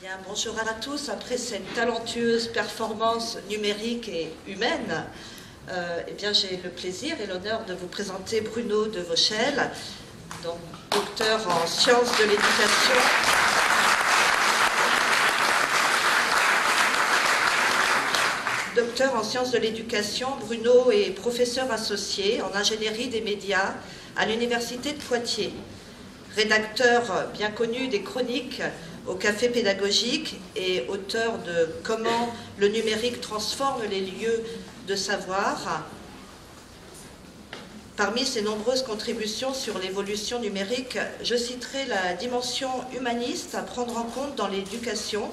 Bien, bonjour à tous. Après cette talentueuse performance numérique et humaine, eh bien, j'ai le plaisir et l'honneur de vous présenter Bruno de Vauchel, donc docteur en sciences de l'éducation. Docteur en sciences de l'éducation, Bruno est professeur associé en ingénierie des médias à l'Université de Poitiers. Rédacteur bien connu des chroniques au Café pédagogique et auteur de « Comment le numérique transforme les lieux de savoir ». Parmi ses nombreuses contributions sur l'évolution numérique, je citerai la dimension humaniste à prendre en compte dans l'éducation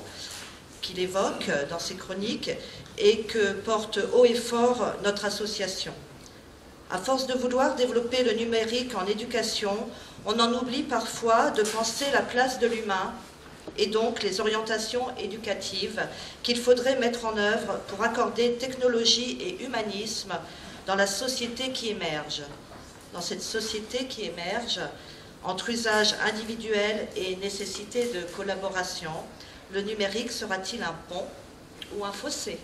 qu'il évoque dans ses chroniques et que porte haut et fort notre association. À force de vouloir développer le numérique en éducation, on en oublie parfois de penser la place de l'humain et donc les orientations éducatives qu'il faudrait mettre en œuvre pour accorder technologie et humanisme dans la société qui émerge. Dans cette société qui émerge, entre usage individuel et nécessité de collaboration, le numérique sera-t-il un pont ou un fossé ?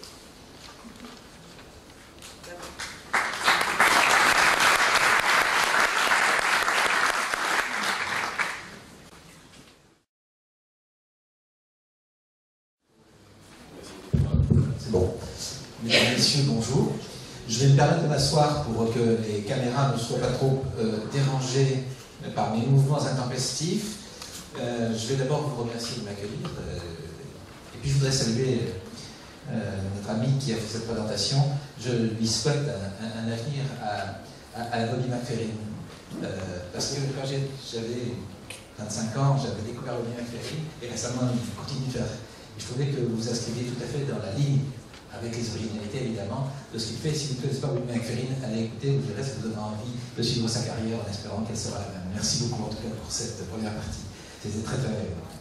C'est bon. Mesdames et messieurs, bonjour. Je vais me permettre de m'asseoir pour que les caméras ne soient pas trop dérangées par mes mouvements intempestifs. Je vais d'abord vous remercier de m'accueillir. Et puis je voudrais saluer notre ami qui a fait cette présentation. Je lui souhaite un avenir à la Bobby McFerrin. Parce que quand j'avais 25 ans, j'avais découvert Bobby McFerrin et récemment il continue de faire. Je trouvais que vous vous inscriviez tout à fait dans la ligne, avec les originalités évidemment, de ce qu'il fait. Si vous ne connaissez pas Bobby McFerrin, allez écouter, vous verrez, ça vous donnera envie de suivre sa carrière en espérant qu'elle sera la même. Merci beaucoup en tout cas pour cette première partie. C'était très, très,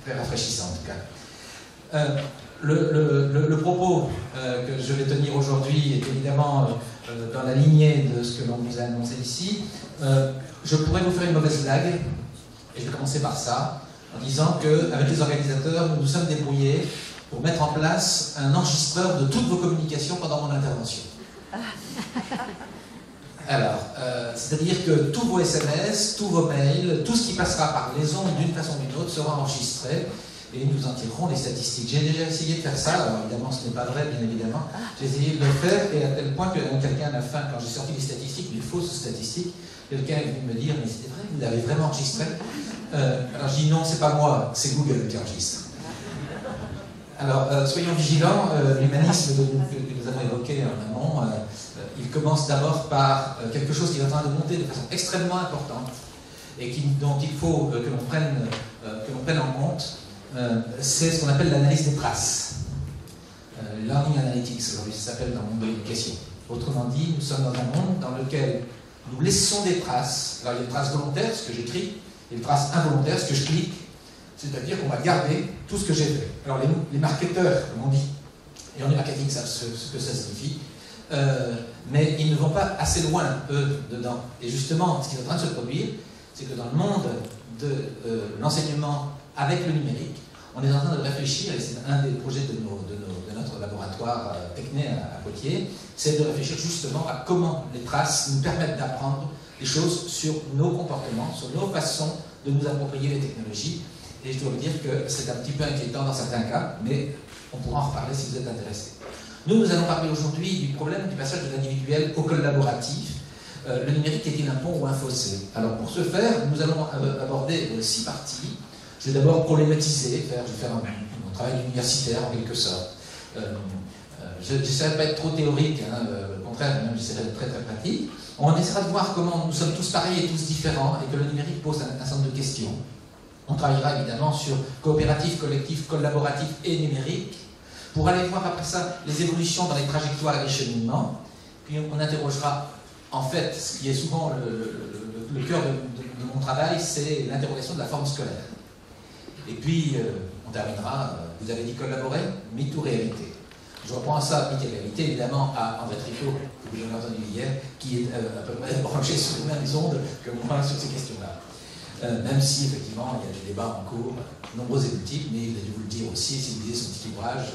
très rafraîchissant en tout cas. Le propos que je vais tenir aujourd'hui est évidemment dans la lignée de ce que l'on vous a annoncé ici. Je pourrais vous faire une mauvaise blague, et je vais commencer par ça, en disant qu'avec les organisateurs, nous nous sommes débrouillés pour mettre en place un enregistreur de toutes vos communications pendant mon intervention. Alors, c'est-à-dire que tous vos SMS, tous vos mails, tout ce qui passera par les ondes d'une façon ou d'une autre sera enregistré et nous en tirerons les statistiques. J'ai déjà essayé de faire ça, alors évidemment ce n'est pas vrai, bien évidemment. J'ai essayé de le faire et à tel point que quelqu'un à la fin, quand j'ai sorti les statistiques, les fausses statistiques, quelqu'un est venu me dire, mais c'était vrai, vous l'avez vraiment enregistré? Alors je dis non, c'est pas moi, c'est Google qui enregistre. Alors soyons vigilants, l'humanisme que nous avons évoqué en amont, il commence d'abord par quelque chose qui est en train de monter de façon extrêmement importante et dont il faut que l'on prenne en compte, c'est ce qu'on appelle l'analyse des traces. Learning Analytics, aujourd'hui ça s'appelle dans le monde de l'éducation. Autrement dit, nous sommes dans un monde dans lequel nous laissons des traces. Alors il y a des traces volontaires, ce que j'écris, et des traces involontaires, ce que je clique, c'est-à-dire qu'on va garder tout ce que j'ai fait. Alors les marketeurs, comme on dit, et en marketing savent ce que ça signifie, mais ils ne vont pas assez loin, eux, dedans. Et justement, ce qui est en train de se produire, c'est que dans le monde de l'enseignement avec le numérique, on est en train de réfléchir, et c'est un des projets de notre laboratoire Techné à Poitiers, c'est de réfléchir justement à comment les traces nous permettent d'apprendre des choses sur nos comportements, sur nos façons de nous approprier les technologies. Et je dois vous dire que c'est un petit peu inquiétant dans certains cas, mais on pourra en reparler si vous êtes intéressés. Nous allons parler aujourd'hui du problème du passage de l'individuel au collaboratif. Le numérique est-il un pont ou un fossé? Alors pour ce faire, nous allons aborder 6 parties. Je vais d'abord problématiser, je vais faire mon travail universitaire en quelque sorte. Je n'essaierai de pas être trop théorique, au contraire, même j'essaierai d'être très très pratique. On essaiera de voir comment nous sommes tous pareils et tous différents et que le numérique pose un certain nombre de questions. On travaillera évidemment sur coopératif, collectif, collaboratif et numérique pour aller voir après ça les évolutions dans les trajectoires et les cheminements. Puis on interrogera en fait ce qui est souvent le cœur de mon travail, c'est l'interrogation de la forme scolaire. Et puis on terminera, vous avez dit collaborer, mythe ou réalité. Je reprends ça, mythe et réalité, évidemment à André Tricot, que vous avez entendu hier, qui est à peu près branché sur les mêmes ondes que moi sur ces questions-là. même si effectivement il y a des débats en cours, nombreux et multiples, mais il a dû vous le dire aussi, si vous lisez son petit ouvrage,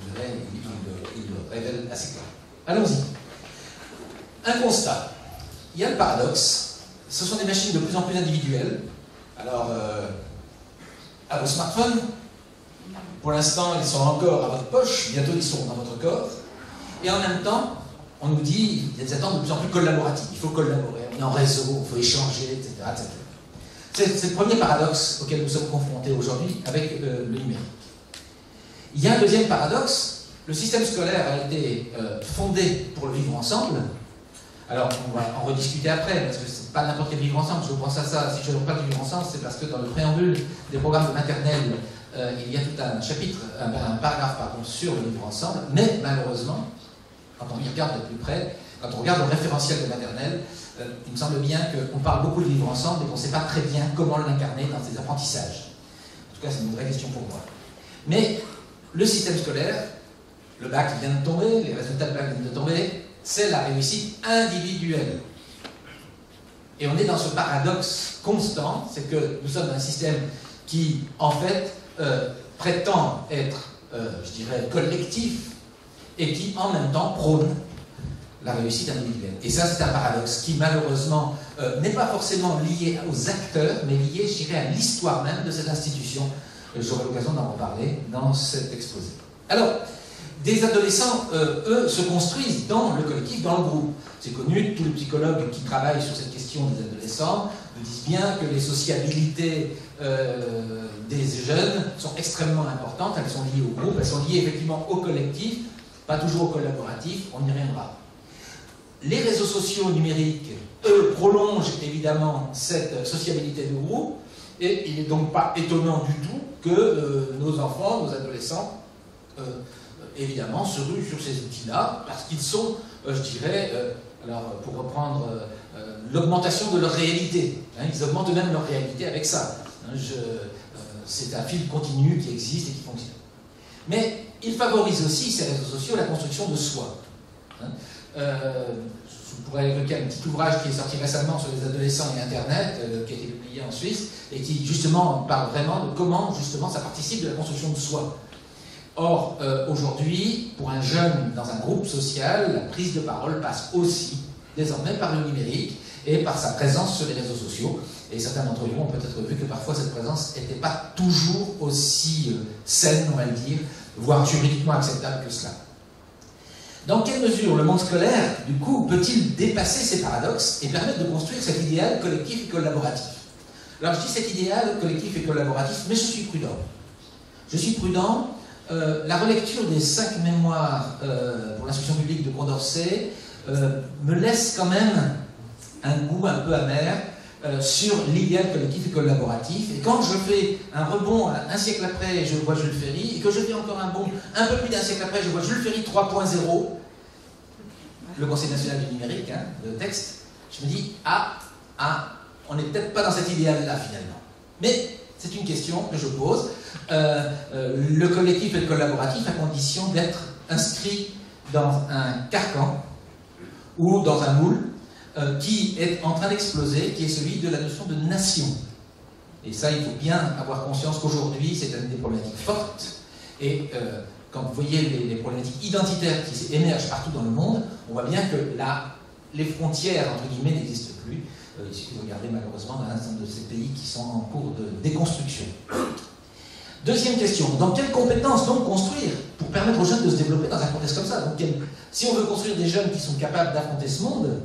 vous verrez, il le révèle assez clair. Allons-y. Un constat. Il y a le paradoxe, ce sont des machines de plus en plus individuelles. Alors, à vos smartphones, pour l'instant, ils sont encore à votre poche, bientôt ils sont dans votre corps. Et en même temps, on nous dit, il y a des attentes de plus en plus collaboratives. Il faut collaborer, on est en réseau, il faut échanger, etc. C'est le premier paradoxe auquel nous sommes confrontés aujourd'hui avec le numérique. Il y a un deuxième paradoxe. Le système scolaire a été fondé pour le vivre ensemble. Alors, on va en rediscuter après, parce que c'est pas n'importe quel vivre ensemble. Je pense à ça. Si je ne parle pas du vivre ensemble, c'est parce que dans le préambule des programmes de maternelle, il y a tout un chapitre, un paragraphe pardon, sur le vivre ensemble. Mais malheureusement, quand on y regarde de plus près, quand on regarde le référentiel de maternelle, il me semble bien qu'on parle beaucoup de vivre ensemble, mais qu'on ne sait pas très bien comment l'incarner dans ses apprentissages. En tout cas, c'est une vraie question pour moi. Mais le système scolaire, le bac vient de tomber, les résultats de bac viennent de tomber, c'est la réussite individuelle. Et on est dans ce paradoxe constant, c'est que nous sommes un système qui, en fait, prétend être, je dirais, collectif, et qui, en même temps, prône la réussite individuelle. Et ça, c'est un paradoxe qui, malheureusement, n'est pas forcément lié aux acteurs, mais lié, je dirais, à l'histoire même de cette institution. J'aurai l'occasion d'en reparler dans cet exposé. Alors, des adolescents, eux, se construisent dans le collectif, dans le groupe. C'est connu, tous les psychologues qui travaillent sur cette question des adolescents nous disent bien que les sociabilités des jeunes sont extrêmement importantes, elles sont liées au groupe, elles sont liées effectivement au collectif, pas toujours au collaboratif, on y reviendra. Les réseaux sociaux numériques, eux, prolongent évidemment cette sociabilité de groupe, et il n'est donc pas étonnant du tout que nos enfants, nos adolescents, évidemment, se ruent sur ces outils-là, parce qu'ils sont, je dirais, alors pour reprendre l'augmentation de leur réalité, hein, ils augmentent même leur réalité avec ça. Hein, c'est un fil continu qui existe et qui fonctionne. Mais ils favorisent aussi, ces réseaux sociaux, la construction de soi. Hein, je pourrais évoquer un petit ouvrage qui est sorti récemment sur les adolescents et Internet, qui a été publié en Suisse, et qui justement parle vraiment de comment justement ça participe de la construction de soi. Or, aujourd'hui, pour un jeune dans un groupe social, la prise de parole passe aussi, désormais, par le numérique et par sa présence sur les réseaux sociaux. Et certains d'entre vous ont peut-être vu que parfois cette présence n'était pas toujours aussi saine, on va le dire, voire juridiquement acceptable que cela. Dans quelle mesure le monde scolaire, du coup, peut-il dépasser ces paradoxes et permettre de construire cet idéal collectif et collaboratif? Alors, je dis cet idéal collectif et collaboratif, mais je suis prudent. Je suis prudent. La relecture des 5 mémoires pour l'instruction publique de Condorcet me laisse quand même un goût un peu amer sur l'idéal collectif et collaboratif. Et quand je fais un rebond un siècle après, je vois Jules Ferry, et que je fais encore un bond un peu plus d'un siècle après, je vois Jules Ferry 3.0, le Conseil national du numérique, hein, le texte, je me dis, on n'est peut-être pas dans cet idéal-là finalement. Mais c'est une question que je pose. Le collectif et le collaboratif à condition d'être inscrit dans un carcan ou dans un moule qui est en train d'exploser, qui est celui de la notion de nation. Et ça, il faut bien avoir conscience qu'aujourd'hui, c'est une des problématiques fortes. Et quand vous voyez les problématiques identitaires qui émergent partout dans le monde, on voit bien que là, les frontières, entre guillemets, n'existent plus. Il suffit de regarder malheureusement dans un certain nombre de ces pays qui sont en cours de déconstruction. Deuxième question, dans quelles compétences donc construire pour permettre aux jeunes de se développer dans un contexte comme ça? Donc, si on veut construire des jeunes qui sont capables d'affronter ce monde,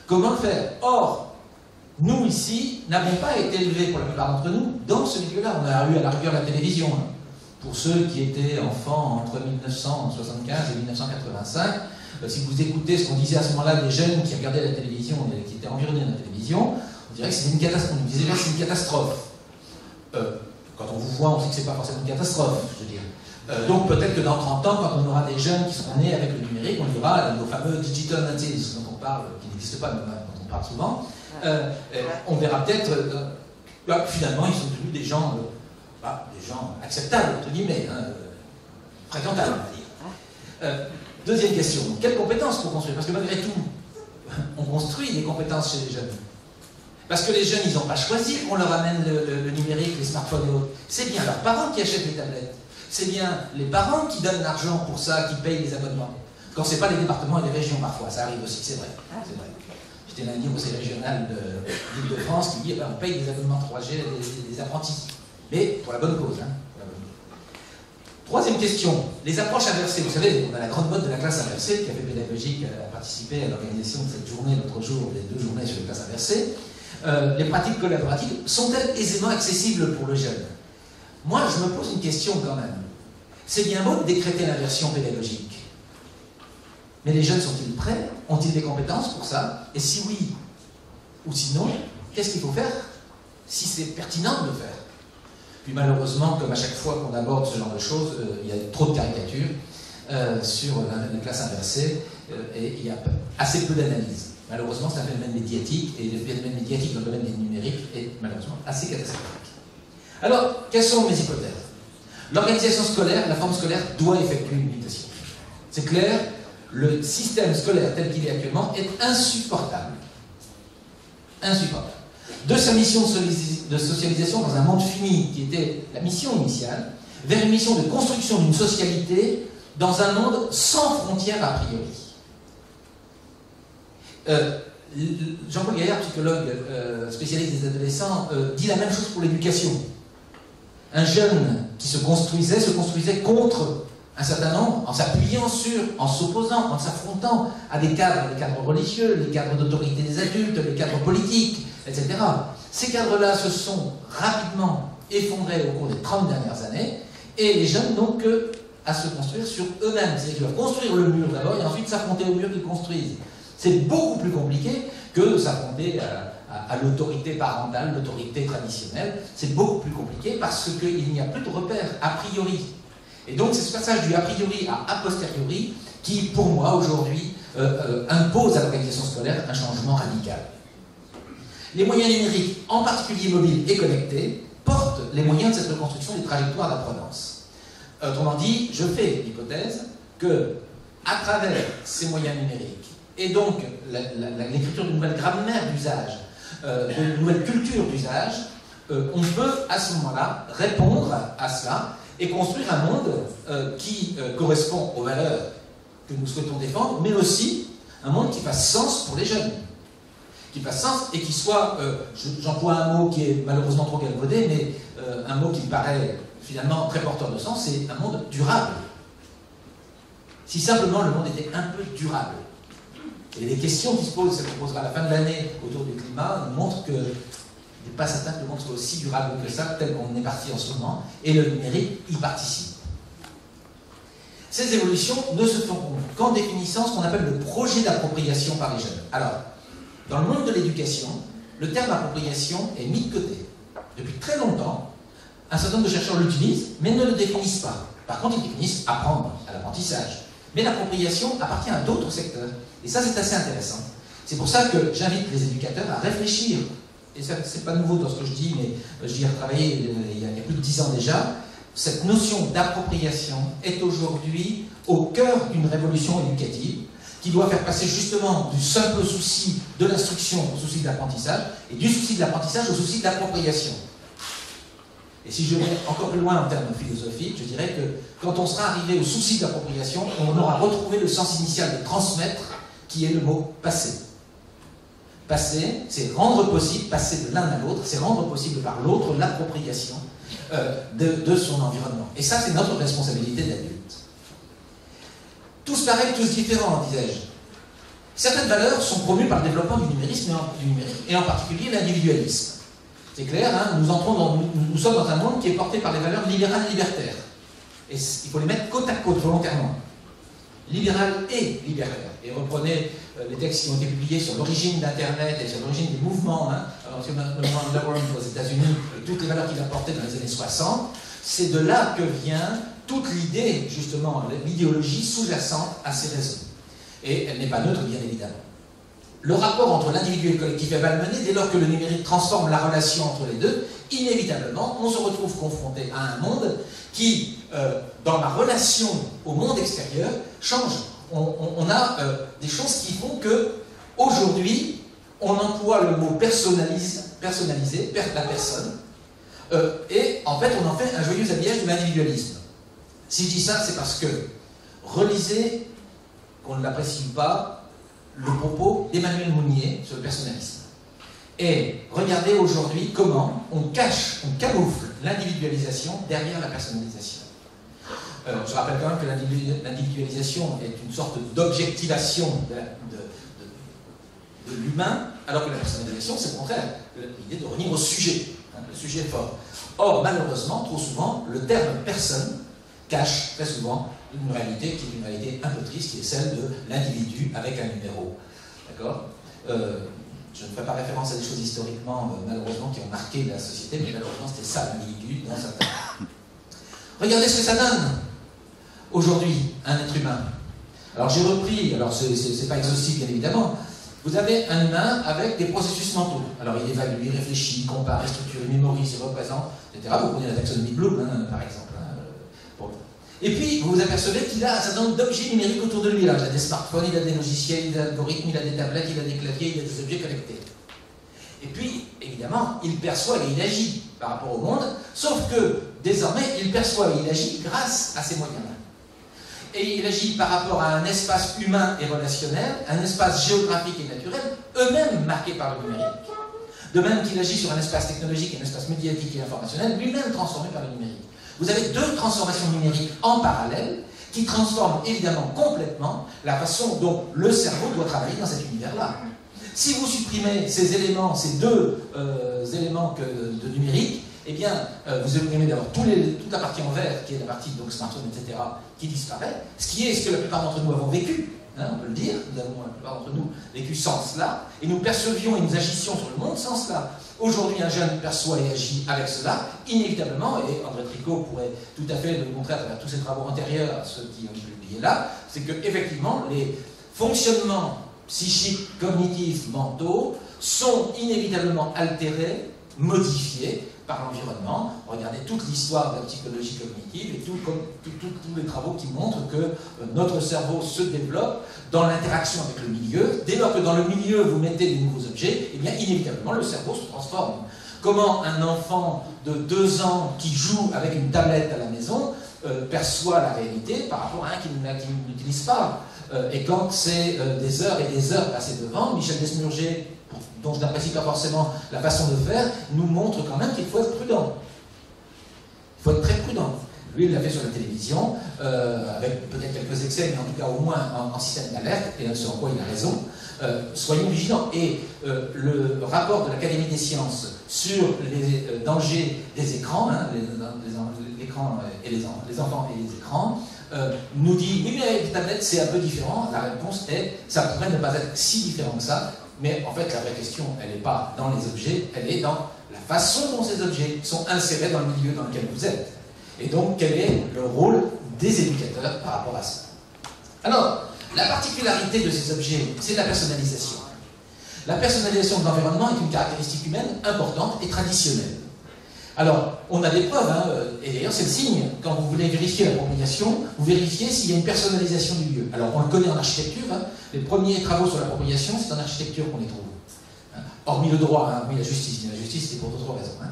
comment le faire? Or, nous ici n'avons pas été élevés, pour la plupart d'entre nous, dans ce milieu-là. On a eu à la rigueur la télévision. Hein. Pour ceux qui étaient enfants entre 1975 et 1985, si vous écoutez ce qu'on disait à ce moment-là des jeunes qui regardaient la télévision et qui étaient environnés de la télévision, on dirait que c'est une catastrophe. On disait que c'est une catastrophe. Quand on vous voit, on sait que c'est pas forcément une catastrophe, je veux dire. Donc peut-être que dans 30 ans, quand on aura des jeunes qui seront nés avec le numérique, on dira nos fameux digital natives dont on parle, qui n'existent pas, mais dont on parle souvent, on verra peut-être, finalement, ils sont devenus des gens acceptables, entre guillemets, hein, fréquentables, on va dire. Deuxième question, quelles compétences pour construire? Parce que malgré tout, on construit des compétences chez les jeunes. Parce que les jeunes, ils n'ont pas choisi qu'on leur amène le numérique, les smartphones et autres. C'est bien leurs parents qui achètent les tablettes. C'est bien les parents qui donnent l'argent pour ça, qui payent les abonnements. Quand ce n'est pas les départements et les régions parfois, ça arrive aussi, c'est vrai. C'est vrai. J'étais lundi au conseil régional d'Île-de-France qui dit on paye des abonnements 3G des apprentis. Mais pour la bonne cause. Hein, pour la bonne cause. Troisième question, les approches inversées. Vous savez, on a la grande mode de la classe inversée, qui a fait pédagogique, a participé à l'organisation de cette journée, l'autre jour, les 2 journées sur les classes inversées. Les pratiques collaboratives sont-elles aisément accessibles pour le jeune? Moi, je me pose une question quand même. C'est bien beau de décréter l'inversion pédagogique. Mais les jeunes sont-ils prêts? Ont-ils des compétences pour ça? Et si oui, ou sinon, qu'est-ce qu'il faut faire si c'est pertinent de le faire? Puis malheureusement, comme à chaque fois qu'on aborde ce genre de choses, il y a trop de caricatures sur la classe inversée et il y a assez peu d'analyse. Malheureusement, c'est un phénomène médiatique et le phénomène médiatique dans le domaine des numériques est malheureusement assez catastrophique. Alors, quelles sont mes hypothèses? L'organisation scolaire, la forme scolaire doit effectuer une mutation. C'est clair, le système scolaire tel qu'il est actuellement est insupportable. Insupportable. De sa mission de socialisation dans un monde fini, qui était la mission initiale, vers une mission de construction d'une socialité dans un monde sans frontières a priori. Jean-Paul Gaillard, psychologue spécialiste des adolescents, dit la même chose pour l'éducation. Un jeune qui se construisait contre un certain nombre, en s'appuyant sur, en s'opposant, en s'affrontant à des cadres religieux, les cadres d'autorité des adultes, les cadres politiques, etc. Ces cadres-là se sont rapidement effondrés au cours des 30 dernières années, et les jeunes n'ont que à se construire sur eux-mêmes. C'est-à-dire qu'ils doivent construire le mur d'abord, et ensuite s'affronter au mur qu'ils construisent. C'est beaucoup plus compliqué que s'affronter à l'autorité parentale, l'autorité traditionnelle. C'est beaucoup plus compliqué parce qu'il n'y a plus de repères a priori. Et donc c'est ce passage du a priori à a posteriori qui, pour moi, aujourd'hui, impose à l'organisation scolaire un changement radical. Les moyens numériques, en particulier mobiles et connectés, portent les moyens de cette reconstruction des trajectoires d'apprenance. Autrement dit, je fais l'hypothèse que, à travers ces moyens numériques, et donc l'écriture d'une nouvelle grammaire d'usage, d'une nouvelle culture d'usage, on peut à ce moment-là répondre à cela et construire un monde qui correspond aux valeurs que nous souhaitons défendre, mais aussi un monde qui fasse sens pour les jeunes. Qui fasse sens et qui soit, j'emploie un mot qui est malheureusement trop galvaudé, mais un mot qui me paraît finalement très porteur de sens, c'est un monde durable. Si simplement le monde était un peu durable. Et les questions qui se posent, ça se posera à la fin de l'année autour du climat, nous montrent que il n'est pas certain que le monde soit aussi durable que ça, tel qu'on est parti en ce moment, et le numérique y participe. Ces évolutions ne se font qu'en définissant ce qu'on appelle le projet d'appropriation par les jeunes. Alors, dans le monde de l'éducation, le terme appropriation est mis de côté. Depuis très longtemps, un certain nombre de chercheurs l'utilisent, mais ne le définissent pas. Par contre, ils définissent apprendre, à l'apprentissage. Mais l'appropriation appartient à d'autres secteurs. Et ça, c'est assez intéressant. C'est pour ça que j'invite les éducateurs à réfléchir. Et ce n'est pas nouveau dans ce que je dis, mais j'y ai travaillé il y a plus de 10 ans déjà. Cette notion d'appropriation est aujourd'hui au cœur d'une révolution éducative qui doit faire passer justement du simple souci de l'instruction au souci de l'apprentissage, et du souci de l'apprentissage au souci de l'appropriation. Et si je vais encore plus loin en termes philosophiques, je dirais que quand on sera arrivé au souci de l'appropriation, on aura retrouvé le sens initial de transmettre, qui est le mot passer. Passer, c'est rendre possible, passer de l'un à l'autre, c'est rendre possible par l'autre l'appropriation de son environnement. Et ça, c'est notre responsabilité d'adulte. Tous pareils, tous différents, disais-je. Certaines valeurs sont promues par le développement du numérique, et en particulier l'individualisme. C'est clair, hein, nous sommes dans un monde qui est porté par les valeurs libérales et libertaires. Et il faut les mettre côte à côte, volontairement. Libéral et libertaire. Et reprenez les textes qui ont été publiés sur l'origine d'Internet et sur l'origine des mouvements, hein, sur le mouvement Underground aux États-Unis, et toutes les valeurs qu'il a portées dans les années 60, c'est de là que vient toute l'idée, justement, l'idéologie sous-jacente à ces réseaux. Et elle n'est pas neutre, bien évidemment. Le rapport entre l'individu et le collectif est malmené dès lors que le numérique transforme la relation entre les deux. Inévitablement, on se retrouve confronté à un monde qui, dans la relation au monde extérieur, change. On a des choses qui font que, aujourd'hui, on emploie le mot personnalisé, la personne, et en fait on en fait un joyeux habillage de l'individualisme. Si je dis ça, c'est parce que relisez, qu'on ne l'apprécie pas, le propos d'Emmanuel Mounier sur le personnalisme. Et regardez aujourd'hui comment on camoufle l'individualisation derrière la personnalisation. Je rappelle quand même que l'individualisation est une sorte d'objectivation de l'humain, alors que la personnalisation, c'est au contraire l'idée de revenir au sujet. Le sujet est fort. Or, malheureusement, trop souvent, le terme personne cache très souvent une réalité qui est une réalité un peu triste, qui est celle de l'individu avec un numéro. D'accord ? Je ne fais pas référence à des choses historiquement, malheureusement, qui ont marqué la société, mais malheureusement, c'était ça l'individu dans certains. Regardez ce que ça donne aujourd'hui, un être humain. Alors j'ai repris, alors c'est pas exhaustif bien évidemment, vous avez un humain avec des processus mentaux. Alors il évalue, il réfléchit, il compare, il structure, il mémorise, il représente, etc. Vous prenez la taxonomie de Bloom, par exemple. Bon. Et puis vous vous apercevez qu'il a un certain nombre d'objets numériques autour de lui. Alors, il a des smartphones, il a des logiciels, il a des algorithmes, il a des tablettes, il a des claviers, il a des objets connectés. Et puis, évidemment, il perçoit et il agit par rapport au monde, sauf que désormais, il perçoit et il agit grâce à ces moyens-là. Et il agit par rapport à un espace humain et relationnel, un espace géographique et naturel, eux-mêmes marqués par le numérique. De même qu'il agit sur un espace technologique et un espace médiatique et informationnel, lui-même transformé par le numérique. Vous avez deux transformations numériques en parallèle qui transforment évidemment complètement la façon dont le cerveau doit travailler dans cet univers-là. Si vous supprimez ces éléments, ces deux éléments de numérique, eh bien, vous supprimez d'abord toute la partie en vert, qui est la partie donc smartphone, etc., qui disparaît, ce que la plupart d'entre nous avons vécu, hein, on peut le dire, nous avons la plupart d'entre nous vécu sans cela, et nous percevions et nous agissions sur le monde sans cela. Aujourd'hui, un jeune perçoit et agit avec cela, inévitablement, et André Tricot pourrait tout à fait le montrer à travers tous ses travaux antérieurs à ceux qui ont publié là, c'est que effectivement les fonctionnements psychiques, cognitifs, mentaux sont inévitablement altérés, modifiés par l'environnement. Regardez toute l'histoire de la psychologie cognitive et tous les travaux qui montrent que notre cerveau se développe dans l'interaction avec le milieu. Dès lors que dans le milieu vous mettez de nouveaux objets, eh bien inévitablement le cerveau se transforme. Comment un enfant de 2 ans qui joue avec une tablette à la maison perçoit la réalité par rapport à un qui n'utilise pas. Et quand c'est des heures et des heures passées devant, Michel Desmurger, dont je n'apprécie pas forcément la façon de faire, nous montre quand même qu'il faut être prudent. Il faut être très prudent. Lui, il l'a fait sur la télévision, avec peut-être quelques excès, mais en tout cas au moins en système d'alerte, et ce en quoi il a raison. Soyons vigilants. Et le rapport de l'Académie des sciences sur les dangers des écrans, hein, l'écran et les enfants et les écrans, nous dit, oui, mais avec les tablettes, c'est un peu différent. La réponse est, ça pourrait ne pas être si différent que ça, mais en fait, la vraie question, elle n'est pas dans les objets, elle est dans la façon dont ces objets sont insérés dans le milieu dans lequel vous êtes. Et donc, quel est le rôle des éducateurs par rapport à ça? Alors, la particularité de ces objets, c'est la personnalisation. La personnalisation de l'environnement est une caractéristique humaine importante et traditionnelle. Alors, on a des preuves, hein, et d'ailleurs c'est le signe, quand vous voulez vérifier l'appropriation, vous vérifiez s'il y a une personnalisation du lieu. Alors, on le connaît en architecture, hein, les premiers travaux sur l'appropriation, c'est en architecture qu'on les trouve. Hein, hormis le droit, hein, oui, la justice, mais la justice c'est pour d'autres raisons. Hein.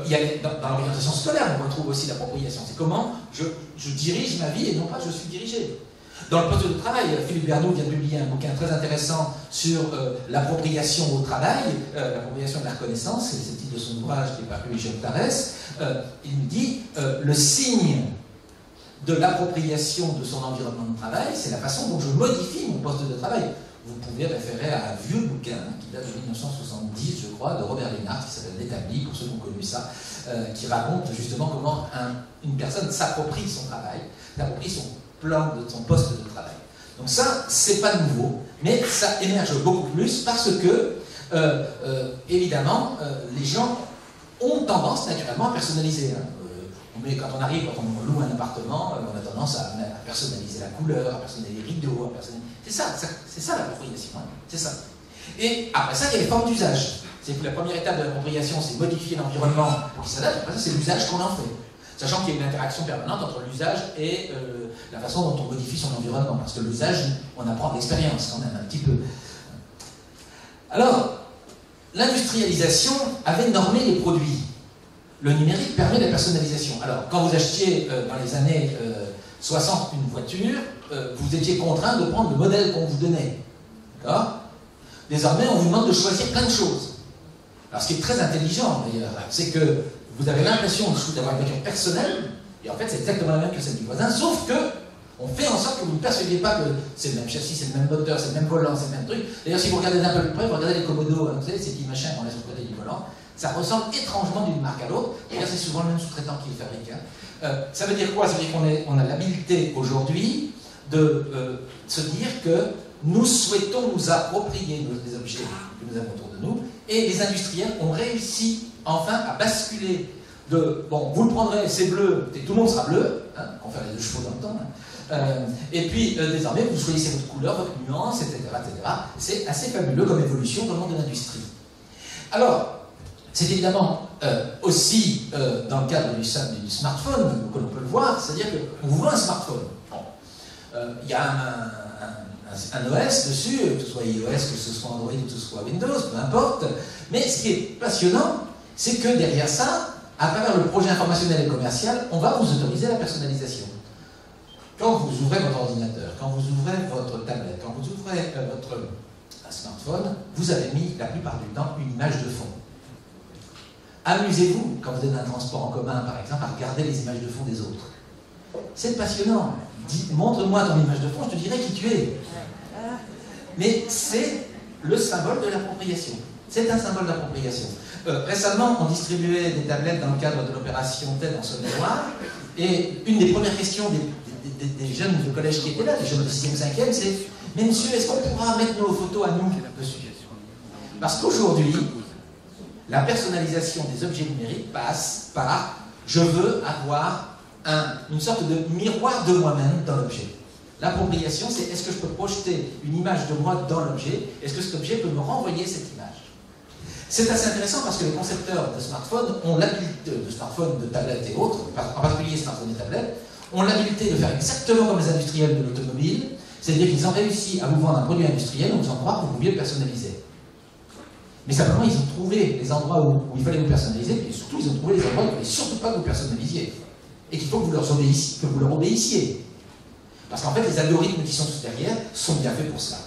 Il y a, dans l'orientation scolaire, on retrouve aussi l'appropriation. C'est comment je dirige ma vie et non pas je suis dirigé. Dans le poste de travail, Philippe Bernoud vient de publier un bouquin très intéressant sur l'appropriation au travail, l'appropriation de la reconnaissance, c'est le titre de son ouvrage qui est paru chez Octares. Il nous dit le signe de l'appropriation de son environnement de travail, c'est la façon dont je modifie mon poste de travail. Vous pouvez référer à un vieux bouquin qui date de 1970, je crois, de Robert Lénard, qui s'appelle L'établi, pour ceux qui ont connu ça, qui raconte justement comment une personne s'approprie son travail, s'approprie son plan de son poste de travail. Donc ça, c'est pas nouveau, mais ça émerge beaucoup plus parce que, évidemment, les gens ont tendance naturellement à personnaliser. Hein. Quand on arrive, quand on loue un appartement, on a tendance à personnaliser la couleur, à personnaliser les rideaux, c'est ça l'appropriation, hein. C'est ça. Et après ça, il y a les formes d'usage. C'est que la première étape de l'appropriation, c'est modifier l'environnement pour qu'il s'adapte. Après ça, c'est l'usage qu'on en fait. Sachant qu'il y a une interaction permanente entre l'usage et la façon dont on modifie son environnement. Parce que l'usage, on apprend d'expérience quand même un petit peu. Alors, l'industrialisation avait normé les produits. Le numérique permet la personnalisation. Alors, quand vous achetiez dans les années 60 une voiture, vous étiez contraint de prendre le modèle qu'on vous donnait. D'accord ? Désormais, on vous demande de choisir plein de choses. Alors, ce qui est très intelligent, d'ailleurs, c'est que vous avez l'impression d'avoir une voiture personnelle, et en fait, c'est exactement la même que celle du voisin, sauf que on fait en sorte que vous ne perceviez pas que c'est le même châssis, c'est le même moteur, c'est le même volant, c'est le même truc. D'ailleurs, si vous regardez d'un peu plus près, vous regardez les Komodo, vous savez, ces petits machins qu'on laisse au côté du volant, ça ressemble étrangement d'une marque à l'autre. D'ailleurs, c'est souvent le même sous-traitant qui le fabrique. Ça veut dire quoi? Ça veut dire qu'on a l'habileté aujourd'hui de se dire que nous souhaitons nous approprier les objets que nous avons autour de nous, et les industriels ont réussi enfin à basculer de, bon, vous le prendrez, c'est bleu, et tout le monde sera bleu, hein, on fait les 2 chevaux dans le temps, hein. Et puis désormais vous choisissez votre couleur, votre nuance, etc. etc. C'est assez fabuleux comme évolution dans le monde de l'industrie. Alors, c'est évidemment aussi dans le cadre du smartphone que l'on peut le voir, c'est-à-dire qu'on vous vend un smartphone. Il y a un OS dessus, que ce soit iOS, que ce soit Android, que ce soit Windows, peu importe. Mais ce qui est passionnant, c'est que derrière ça, à travers le projet informationnel et commercial, on va vous autoriser la personnalisation. Quand vous ouvrez votre ordinateur, quand vous ouvrez votre tablette, quand vous ouvrez votre smartphone, vous avez mis la plupart du temps une image de fond. Amusez-vous, quand vous êtes dans un transport en commun, par exemple, à regarder les images de fond des autres. C'est passionnant. Montre-moi ton image de fond, je te dirai qui tu es. Mais c'est le symbole de l'appropriation. C'est un symbole d'appropriation. Récemment, on distribuait des tablettes dans le cadre de l'opération TED en Saône-et-Loire, et une des premières questions des jeunes de collège qui étaient là, des jeunes de 6e, 5e, c'est « Mais monsieur, est-ce qu'on pourra mettre nos photos à nous dessus ?» Parce qu'aujourd'hui, la personnalisation des objets numériques passe par « Je veux avoir une sorte de miroir de moi-même dans l'objet. » L'appropriation, c'est est-ce que je peux projeter une image de moi dans l'objet? Est-ce que cet objet peut me renvoyer cette image? C'est assez intéressant parce que les concepteurs de smartphones ont l'habilité, de smartphones, de tablettes et autres, en particulier smartphones et tablettes, ont l'habilité de faire exactement comme les industriels de l'automobile, c'est-à-dire qu'ils ont réussi à vous vendre un produit industriel en vous endroit que vous pouviez le personnaliser. Mais simplement, ils ont trouvé les endroits où il fallait vous personnaliser, et surtout, ils ont trouvé les endroits où il ne fallait surtout pas que vous personnalisiez. Et qu'il faut que vous leur obéissiez. Parce qu'en fait, les algorithmes qui sont derrière sont bien faits pour cela.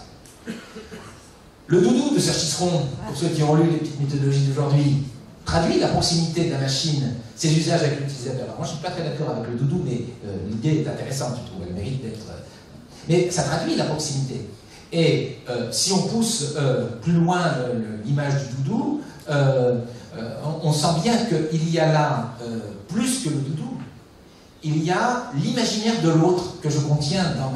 Le doudou de Serge Tisseron, pour ceux qui ont lu les petites méthodologies d'aujourd'hui, traduit la proximité de la machine, ses usages avec l'utilisateur. Alors moi, je ne suis pas très d'accord avec le doudou, mais l'idée est intéressante, je trouve, elle mérite d'être... Mais ça traduit la proximité. Et si on pousse plus loin l'image du doudou, on sent bien qu'il y a là, plus que le doudou, il y a l'imaginaire de l'autre que je contiens dans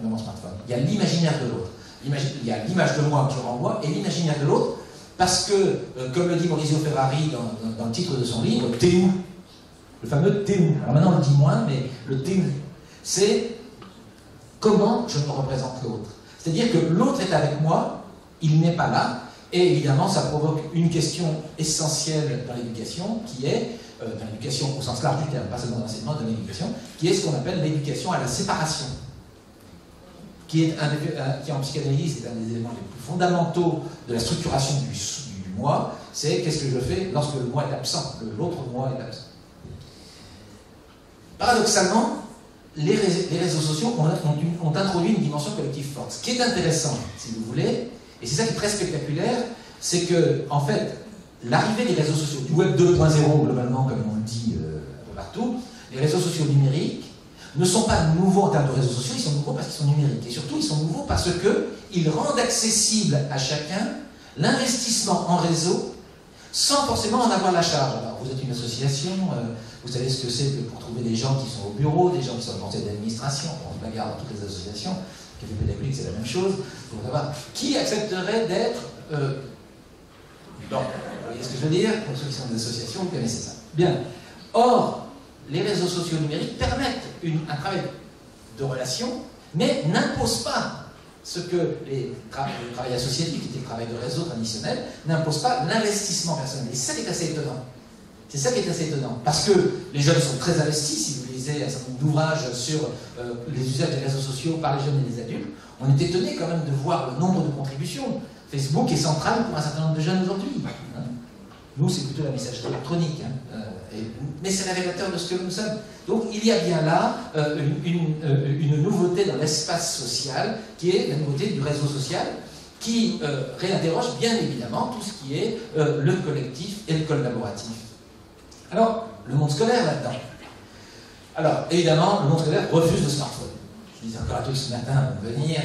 mon smartphone. Il y a l'imaginaire de l'autre. Il y a l'image de moi que je renvoie et l'imaginaire de l'autre, parce que, comme le dit Maurizio Ferrari dans le titre de son livre, t'es où? Le fameux t'es où? Alors maintenant on le dit moins, mais le t'es où? C'est comment je me représente l'autre. C'est-à-dire que l'autre est avec moi, il n'est pas là, et évidemment ça provoque une question essentielle dans l'éducation, qui est, dans l'éducation au sens large du terme, pas seulement dans l'enseignement, dans l'éducation, qui est ce qu'on appelle l'éducation à la séparation, qui est en psychanalyse est un des éléments les plus fondamentaux de la structuration du moi, c'est qu'est-ce que je fais lorsque le moi est absent, que l'autre moi est absent. Paradoxalement, les réseaux sociaux ont introduit une dimension collective forte. Ce qui est intéressant, si vous voulez, et c'est ça qui est très spectaculaire, c'est que, en fait, l'arrivée des réseaux sociaux, du web 2.0 globalement, comme on le dit un peu partout, les réseaux sociaux numériques ne sont pas nouveaux en termes de réseaux sociaux, ils sont nouveaux parce qu'ils sont numériques. Et surtout, ils sont nouveaux parce qu'ils rendent accessible à chacun l'investissement en réseau sans forcément en avoir la charge. Alors, vous êtes une association, vous savez ce que c'est que pour trouver des gens qui sont au bureau, des gens qui sont au conseil d'administration, on se bagarre dans toutes les associations, Café Pédagogique, c'est la même chose, pour savoir qui accepterait d'être... Bon, vous voyez ce que je veux dire? Pour ceux qui sont des associations, vous connaissez ça. Bien. Or, les réseaux sociaux numériques permettent un travail de relation, mais n'imposent pas ce que le travail associatif, qui était le travail de réseau traditionnel, n'impose pas l'investissement personnel. Et c'est ça qui est assez étonnant. C'est ça qui est assez étonnant. Parce que les jeunes sont très investis, si vous lisez un certain nombre d'ouvrages sur les usages des réseaux sociaux par les jeunes et les adultes, on est étonné quand même de voir le nombre de contributions. Facebook est central pour un certain nombre de jeunes aujourd'hui. Hein. Nous, c'est plutôt la messagerie électronique. Hein. Mais c'est révélateur de ce que nous sommes. Donc il y a bien là une nouveauté dans l'espace social, qui est la nouveauté du réseau social, qui réinterroge bien évidemment tout ce qui est le collectif et le collaboratif. Alors, le monde scolaire là-dedans. Alors, évidemment, le monde scolaire refuse le smartphone. Je disais encore à tous ce matin de venir.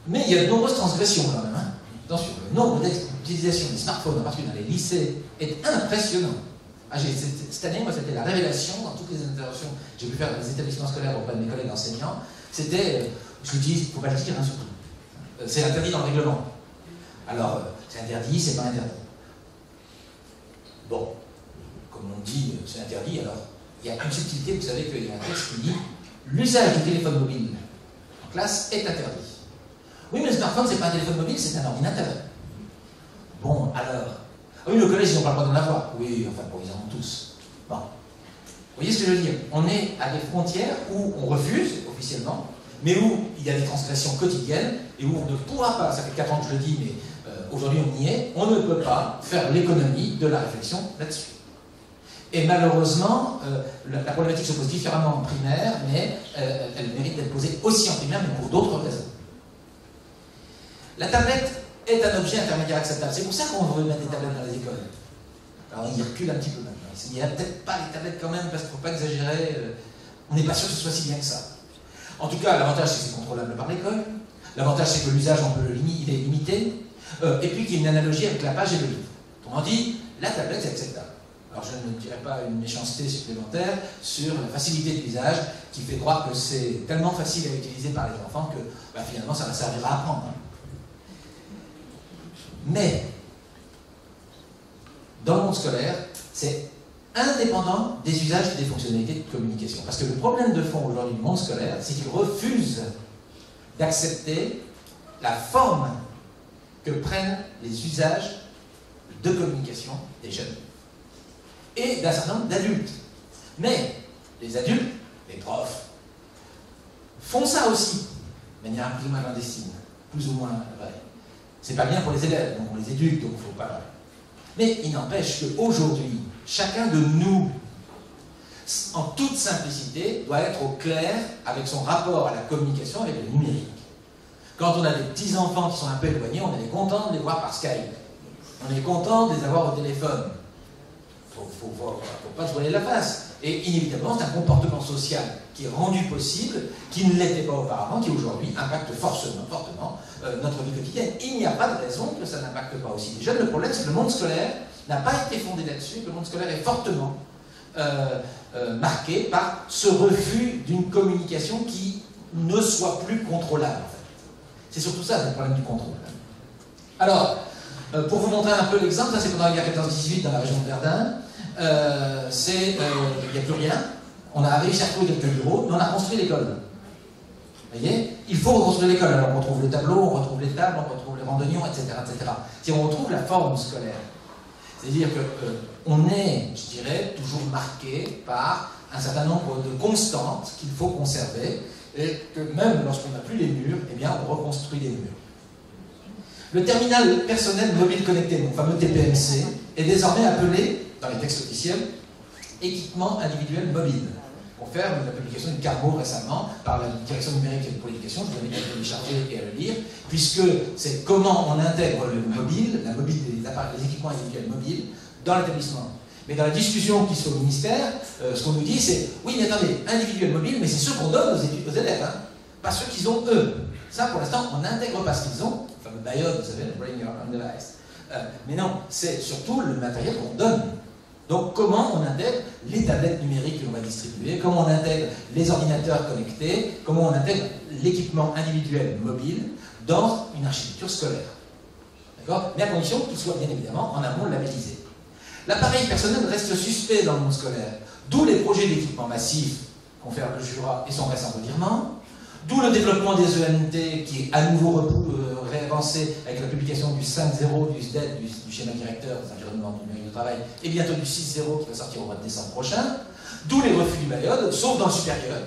Mais il y a de nombreuses transgressions quand même. Hein. Attention, le nombre d'utilisation des smartphones, en particulier dans les lycées, est impressionnant. Cette année, moi, c'était la révélation dans toutes les interventions que j'ai pu faire dans les établissements scolaires auprès de mes collègues enseignants. C'était, je l'utilise, il ne faut pas le dire, hein, surtout. C'est interdit dans le règlement. Alors, c'est interdit, c'est pas interdit. Bon, comme on dit, c'est interdit, alors, il y a une subtilité, vous savez qu'il y a un texte qui dit l'usage du téléphone mobile en classe est interdit. Oui, mais le smartphone, c'est pas un téléphone mobile, c'est un ordinateur. Bon, alors. Ah oui, le collège, ils n'ont pas le droit d'en avoir. Oui, enfin, bon, ils en ont tous. Bon. Vous voyez ce que je veux dire? On est à des frontières où on refuse, officiellement, mais où il y a des transgressions quotidiennes, et où on ne pourra pas, ça fait 4 ans que je le dis, mais aujourd'hui on y est, on ne peut pas faire l'économie de la réflexion là-dessus. Et malheureusement, la problématique se pose différemment en primaire, mais elle mérite d'être posée aussi en primaire, mais pour d'autres raisons. La tablette est un objet intermédiaire acceptable. C'est pour ça qu'on veut mettre des tablettes dans les écoles. Alors il recule un petit peu maintenant. Il n'y a peut-être pas les tablettes quand même, parce qu'il ne faut pas exagérer. On n'est pas sûr que ce soit si bien que ça. En tout cas, l'avantage c'est que c'est contrôlable par l'école. L'avantage c'est que l'usage, on peut il est limité. Et puis qu'il y a une analogie avec la page et le livre. Autrement dit, la tablette est acceptable. Alors je ne dirais pas une méchanceté supplémentaire sur la facilité d'usage qui fait croire que c'est tellement facile à utiliser par les enfants que bah, finalement ça va servir à apprendre. Hein. Mais, dans le monde scolaire, c'est indépendant des usages et des fonctionnalités de communication. Parce que le problème de fond aujourd'hui du monde scolaire, c'est qu'il refuse d'accepter la forme que prennent les usages de communication des jeunes et d'un certain nombre d'adultes. Mais les adultes, les profs, font ça aussi, de manière plus ou moins clandestine, plus ou moins vraie. C'est pas bien pour les élèves, donc on les éduque, donc il ne faut pas. Mais il n'empêche qu'aujourd'hui, chacun de nous, en toute simplicité, doit être au clair avec son rapport à la communication avec le numérique. Quand on a des petits-enfants qui sont un peu éloignés, on est content de les voir par Skype. On est content de les avoir au téléphone. Il ne faut pas se voiler la face. Et inévitablement, c'est un comportement social qui est rendu possible, qui ne l'était pas auparavant, qui aujourd'hui impacte fortement notre vie quotidienne. Il n'y a pas de raison que ça n'impacte pas aussi les jeunes. Le problème, c'est que le monde scolaire n'a pas été fondé là-dessus. Le monde scolaire est fortement marqué par ce refus d'une communication qui ne soit plus contrôlable. En fait. C'est surtout ça, le problème du contrôle. Alors, pour vous montrer un peu l'exemple, ça c'est pendant la guerre 14-18 dans la région de Verdun. Il n'y a plus rien. On a réussi à trouver quelques bureaux, mais on a construit l'école. Vous voyez? Il faut reconstruire l'école. Alors on retrouve le tableau, on retrouve les tables, on retrouve les randonnions, etc. etc. Si on retrouve la forme scolaire. C'est-à-dire qu'on est, je dirais, toujours marqué par un certain nombre de constantes qu'il faut conserver, et que même lorsqu'on n'a plus les murs, eh bien on reconstruit les murs. Le terminal personnel mobile connecté, mon fameux TPMC, est désormais appelé, dans les textes officiels, équipement individuel mobile. Pour faire la publication d'une CARMO récemment par la direction numérique et de l'éducation, je vous invite à le télécharger et à le lire, puisque c'est comment on intègre le mobile, les équipements individuels mobiles, dans l'établissement. Mais dans la discussion qui se fait au ministère, ce qu'on nous dit, c'est oui, mais attendez, individuel mobile, mais c'est ceux qu'on donne aux élèves, hein, pas ceux qu'ils ont eux. Ça, pour l'instant, on n'intègre pas ce qu'ils ont, le fameux BIOD, vous savez, le Bring Your Own Device. Mais non, c'est surtout le matériel qu'on donne. Donc, comment on intègre les tablettes numériques que l'on va distribuer, comment on intègre les ordinateurs connectés, comment on intègre l'équipement individuel mobile dans une architecture scolaire. D'accord? Mais à condition qu'il soit bien évidemment en amont labellisé. L'appareil personnel reste suspect dans le monde scolaire, d'où les projets d'équipement massif qu'ont fait le Jura et son récent revirement, d'où le développement des ENT qui est à nouveau réavancé avec la publication du 5.0 du SDED, du schéma directeur des environnements du numérique de travail, et bientôt du 6.0 qui va sortir au mois de décembre prochain, d'où les refus du BIOD, sauf dans le supérieur,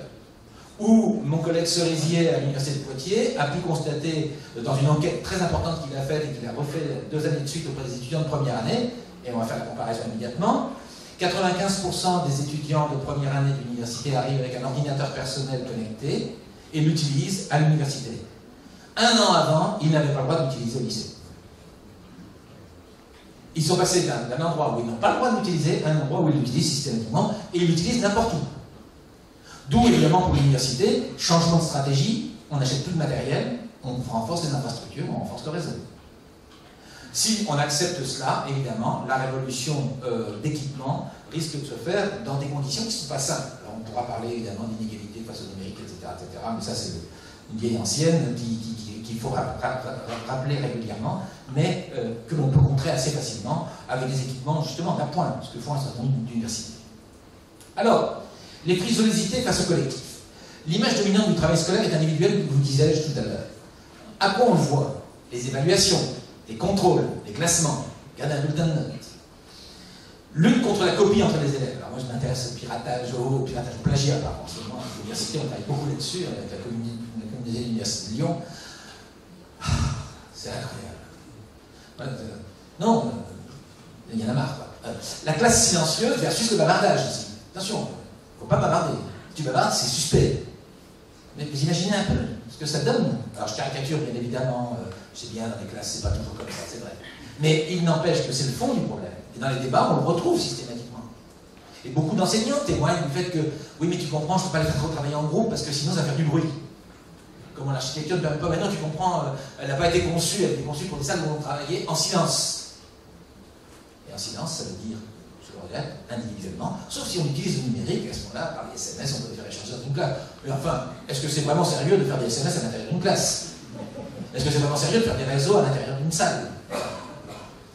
où mon collègue Cerisier à l'Université de Poitiers a pu constater, dans une enquête très importante qu'il a faite et qu'il a refait 2 années de suite auprès des étudiants de première année, et on va faire la comparaison immédiatement, 95% des étudiants de première année de l'université arrivent avec un ordinateur personnel connecté et l'utilisent à l'université. 1 an avant, ils n'avaient pas le droit d'utiliser au lycée. Ils sont passés d'un endroit où ils n'ont pas le droit de l'utiliser à un endroit où ils l'utilisent systématiquement, et ils l'utilisent n'importe où. D'où, évidemment, pour l'université, changement de stratégie, on n'achète plus de matériel, on renforce les infrastructures, on renforce le réseau. Si on accepte cela, évidemment, la révolution d'équipement risque de se faire dans des conditions qui ne sont pas simples. Alors, on pourra parler, évidemment, d'inégalité face au numérique, etc., mais ça, c'est une vieille ancienne qu'il faut rappeler régulièrement, mais que l'on peut contrer assez facilement avec des équipements, justement, d'appoint, ce que font un certain nombre d'universités. Alors, les frilosités face au collectif. L'image dominante du travail scolaire est individuelle, vous disais-je tout à l'heure. À quoi on le voit? Les évaluations, les contrôles, les classements, garder un bulletin de notes. Lutte contre la copie entre les élèves. Alors moi je m'intéresse au piratage plagiat, par contre. En ce moment, à l'université, on travaille beaucoup là-dessus, avec la communauté de l'Université de Lyon. C'est incroyable. Non, il y en a marre. La classe silencieuse versus le bavardage aussi. Attention, il ne faut pas bavarder. Si tu bavardes, c'est suspect. Mais vous imaginez un peu ce que ça donne. Alors je caricature bien évidemment, je sais bien, dans les classes, c'est pas toujours comme ça, c'est vrai. Mais il n'empêche que c'est le fond du problème. Et dans les débats, on le retrouve systématiquement. Et beaucoup d'enseignants témoignent du fait que, oui, mais tu comprends, je ne peux pas les faire trop travailler en groupe parce que sinon ça va faire du bruit. Comment l'architecture ne permet pas, maintenant tu comprends, elle n'a pas été conçue, elle a été conçue pour des salles où on travaillait en silence. Et en silence, ça veut dire, je le regrette, individuellement, sauf si on utilise le numérique, à ce moment-là, par les SMS, on peut les faire échanger dans une classe. Mais enfin, est-ce que c'est vraiment sérieux de faire des SMS à l'intérieur d'une classe? Est-ce que c'est vraiment sérieux de faire des réseaux à l'intérieur d'une salle?